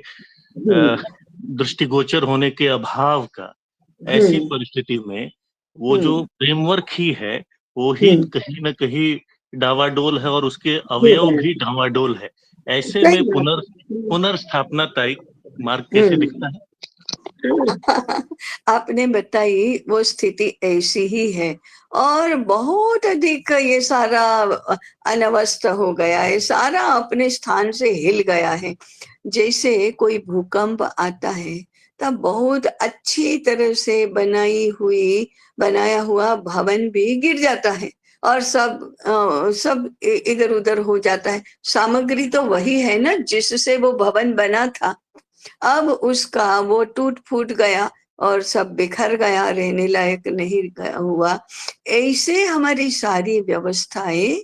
Speaker 8: दृष्टिगोचर होने के अभाव का, ऐसी परिस्थिति में वो जो फ्रेमवर्क ही है वो ही कहीं न कहीं डावाडोल है और उसके अवयव भी डावाडोल है। ऐसे में पुनर्स्थापना ताई मार्ग कैसे दिखता है?
Speaker 1: आपने बताई वो स्थिति ऐसी ही है और बहुत अधिक ये सारा अनवस्थ हो गया है, सारा अपने स्थान से हिल गया है। जैसे कोई भूकंप आता है तब बहुत अच्छी तरह से बनाया हुआ भवन भी गिर जाता है और सब इधर उधर हो जाता है। सामग्री तो वही है ना जिससे वो भवन बना था, अब उसका वो टूट फूट गया और सब बिखर गया, रहने लायक नहीं हुआ। ऐसे हमारी सारी व्यवस्थाएं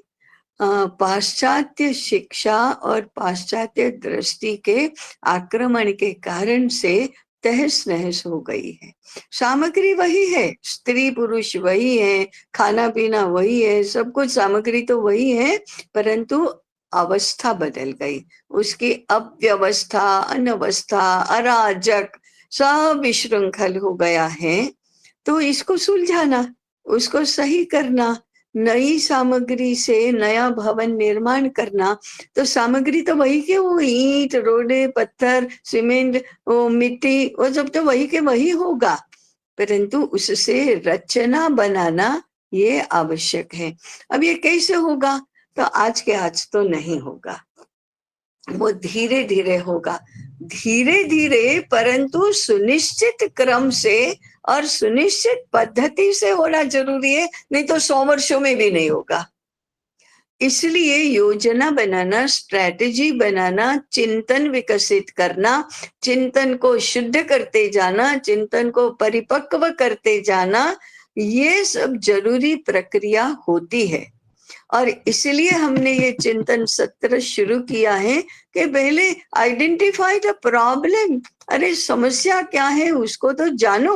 Speaker 1: पाश्चात्य शिक्षा और पाश्चात्य दृष्टि के आक्रमण के कारण से तहस नहस हो गई है। सामग्री वही है, स्त्री पुरुष वही है, खाना पीना वही है, सब कुछ सामग्री तो वही है, परंतु अवस्था बदल गई, उसकी अव्यवस्था, अनवस्था, अराजक सब विशृंखल हो गया है। तो इसको सुलझाना, उसको सही करना, नई सामग्री से नया भवन निर्माण करना, तो सामग्री तो वही के वो ईंट, रोडे, पत्थर, सीमेंट, वो मिट्टी, वो सब तो वही के वही होगा, परंतु उससे रचना बनाना ये आवश्यक है। अब ये कैसे होगा? तो आज के आज तो नहीं होगा, वो धीरे धीरे होगा, धीरे धीरे, परंतु सुनिश्चित क्रम से और सुनिश्चित पद्धति से होना जरूरी है, नहीं तो 100 वर्षों में भी नहीं होगा। इसलिए योजना बनाना, स्ट्रैटेजी बनाना, चिंतन विकसित करना, चिंतन को शुद्ध करते जाना, चिंतन को परिपक्व करते जाना, ये सब जरूरी प्रक्रिया होती है। और इसलिए हमने ये चिंतन सत्र शुरू किया है कि पहले आइडेंटिफाई द प्रॉब्लम, अरे समस्या क्या है उसको तो जानो,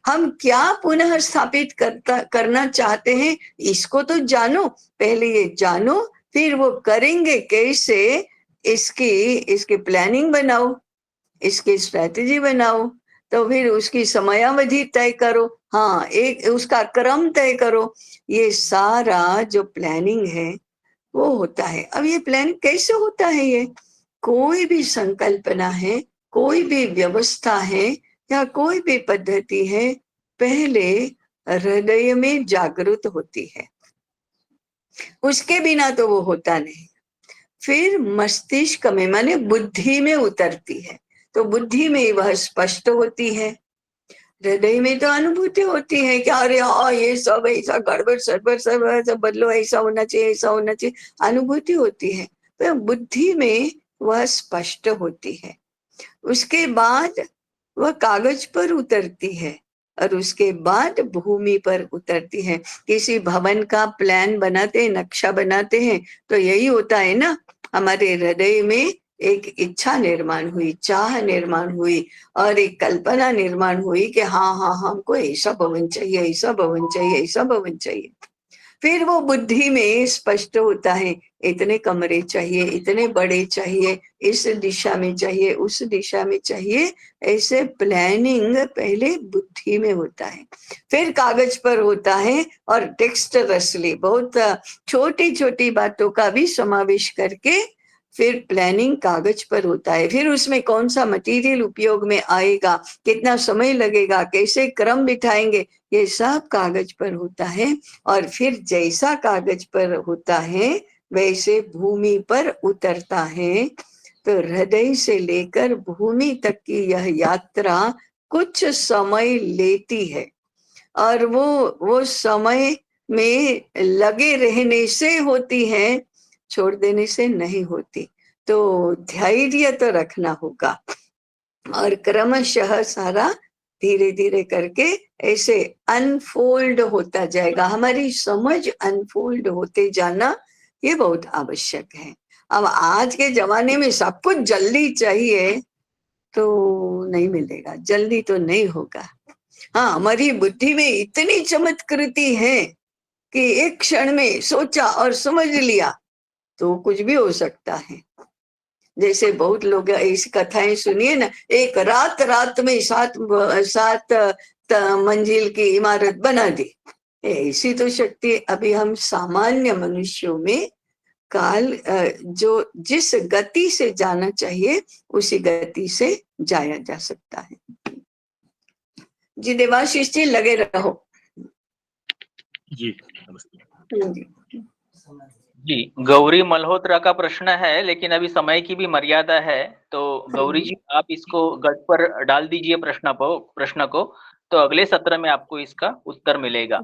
Speaker 1: हम क्या पुनः स्थापित करना चाहते हैं इसको तो जानो, पहले ये जानो, फिर वो करेंगे कैसे, इसकी प्लानिंग बनाओ, इसकी स्ट्रेटेजी बनाओ, तो फिर उसकी समयावधि तय करो, हाँ एक उसका क्रम तय करो, ये सारा जो प्लानिंग है वो होता है। अब ये प्लान कैसे होता है? ये कोई भी संकल्पना है, कोई भी व्यवस्था है या कोई भी पद्धति है, पहले हृदय में जागृत होती है, उसके बिना तो वो होता नहीं। फिर मस्तिष्क में माने बुद्धि में उतरती है, तो बुद्धि में वह स्पष्ट होती है। हृदय में तो अनुभूति होती है कि अरे हाँ ये सब ऐसा गड़बड़ सड़बड़ सब ऐसा बदलो, ऐसा होना चाहिए, ऐसा होना चाहिए, अनुभूति होती है। तो बुद्धि में वह स्पष्ट होती है, उसके बाद वह कागज पर उतरती है और उसके बाद भूमि पर उतरती है। किसी भवन का प्लान बनाते हैं, नक्शा बनाते हैं, तो यही होता है ना, हमारे हृदय में एक इच्छा निर्माण हुई, चाह निर्माण हुई और एक कल्पना निर्माण हुई कि हाँ हाँ हमको ऐसा भवन चाहिए, ऐसा भवन चाहिए, ऐसा भवन चाहिए। फिर वो बुद्धि में स्पष्ट होता है, इतने कमरे चाहिए, इतने बड़े चाहिए, इस दिशा में चाहिए, उस दिशा में चाहिए, ऐसे प्लानिंग पहले बुद्धि में होता है, फिर कागज पर होता है और टेक्स्टरसली बहुत छोटी छोटी बातों का भी समावेश करके फिर प्लानिंग कागज पर होता है, फिर उसमें कौन सा मटेरियल उपयोग में आएगा, कितना समय लगेगा, कैसे क्रम बिठाएंगे, ये सब कागज पर होता है। और फिर जैसा कागज पर होता है वैसे भूमि पर उतरता है। तो हृदय से लेकर भूमि तक की यह यात्रा कुछ समय लेती है, और वो समय में लगे रहने से होती है, छोड़ देने से नहीं होती। तो धैर्य तो रखना होगा, और क्रमशः सारा धीरे धीरे करके ऐसे अनफोल्ड होता जाएगा। हमारी समझ अनफोल्ड होते जाना ये बहुत आवश्यक है। अब आज के जमाने में सब कुछ जल्दी चाहिए तो नहीं मिलेगा, जल्दी तो नहीं होगा। हाँ, हमारी बुद्धि में इतनी चमत्कृति है कि एक क्षण में सोचा और समझ लिया तो कुछ भी हो सकता है। जैसे बहुत लोग ऐसी कथाएं सुनिए ना, एक रात में सात मंजिल की इमारत बना दी। ऐसी तो शक्ति अभी हम सामान्य मनुष्यों में काल जो जिस गति से जाना चाहिए उसी गति से जाया जा सकता है। जी देवाशीष जी, लगे रहो।
Speaker 8: जी नमस्ते।
Speaker 2: जी, गौरी मल्होत्रा का प्रश्न है, लेकिन अभी समय की भी मर्यादा है, तो गौरी जी आप इसको गट पर डाल दीजिए प्रश्न को, तो अगले सत्र में आपको इसका उत्तर मिलेगा।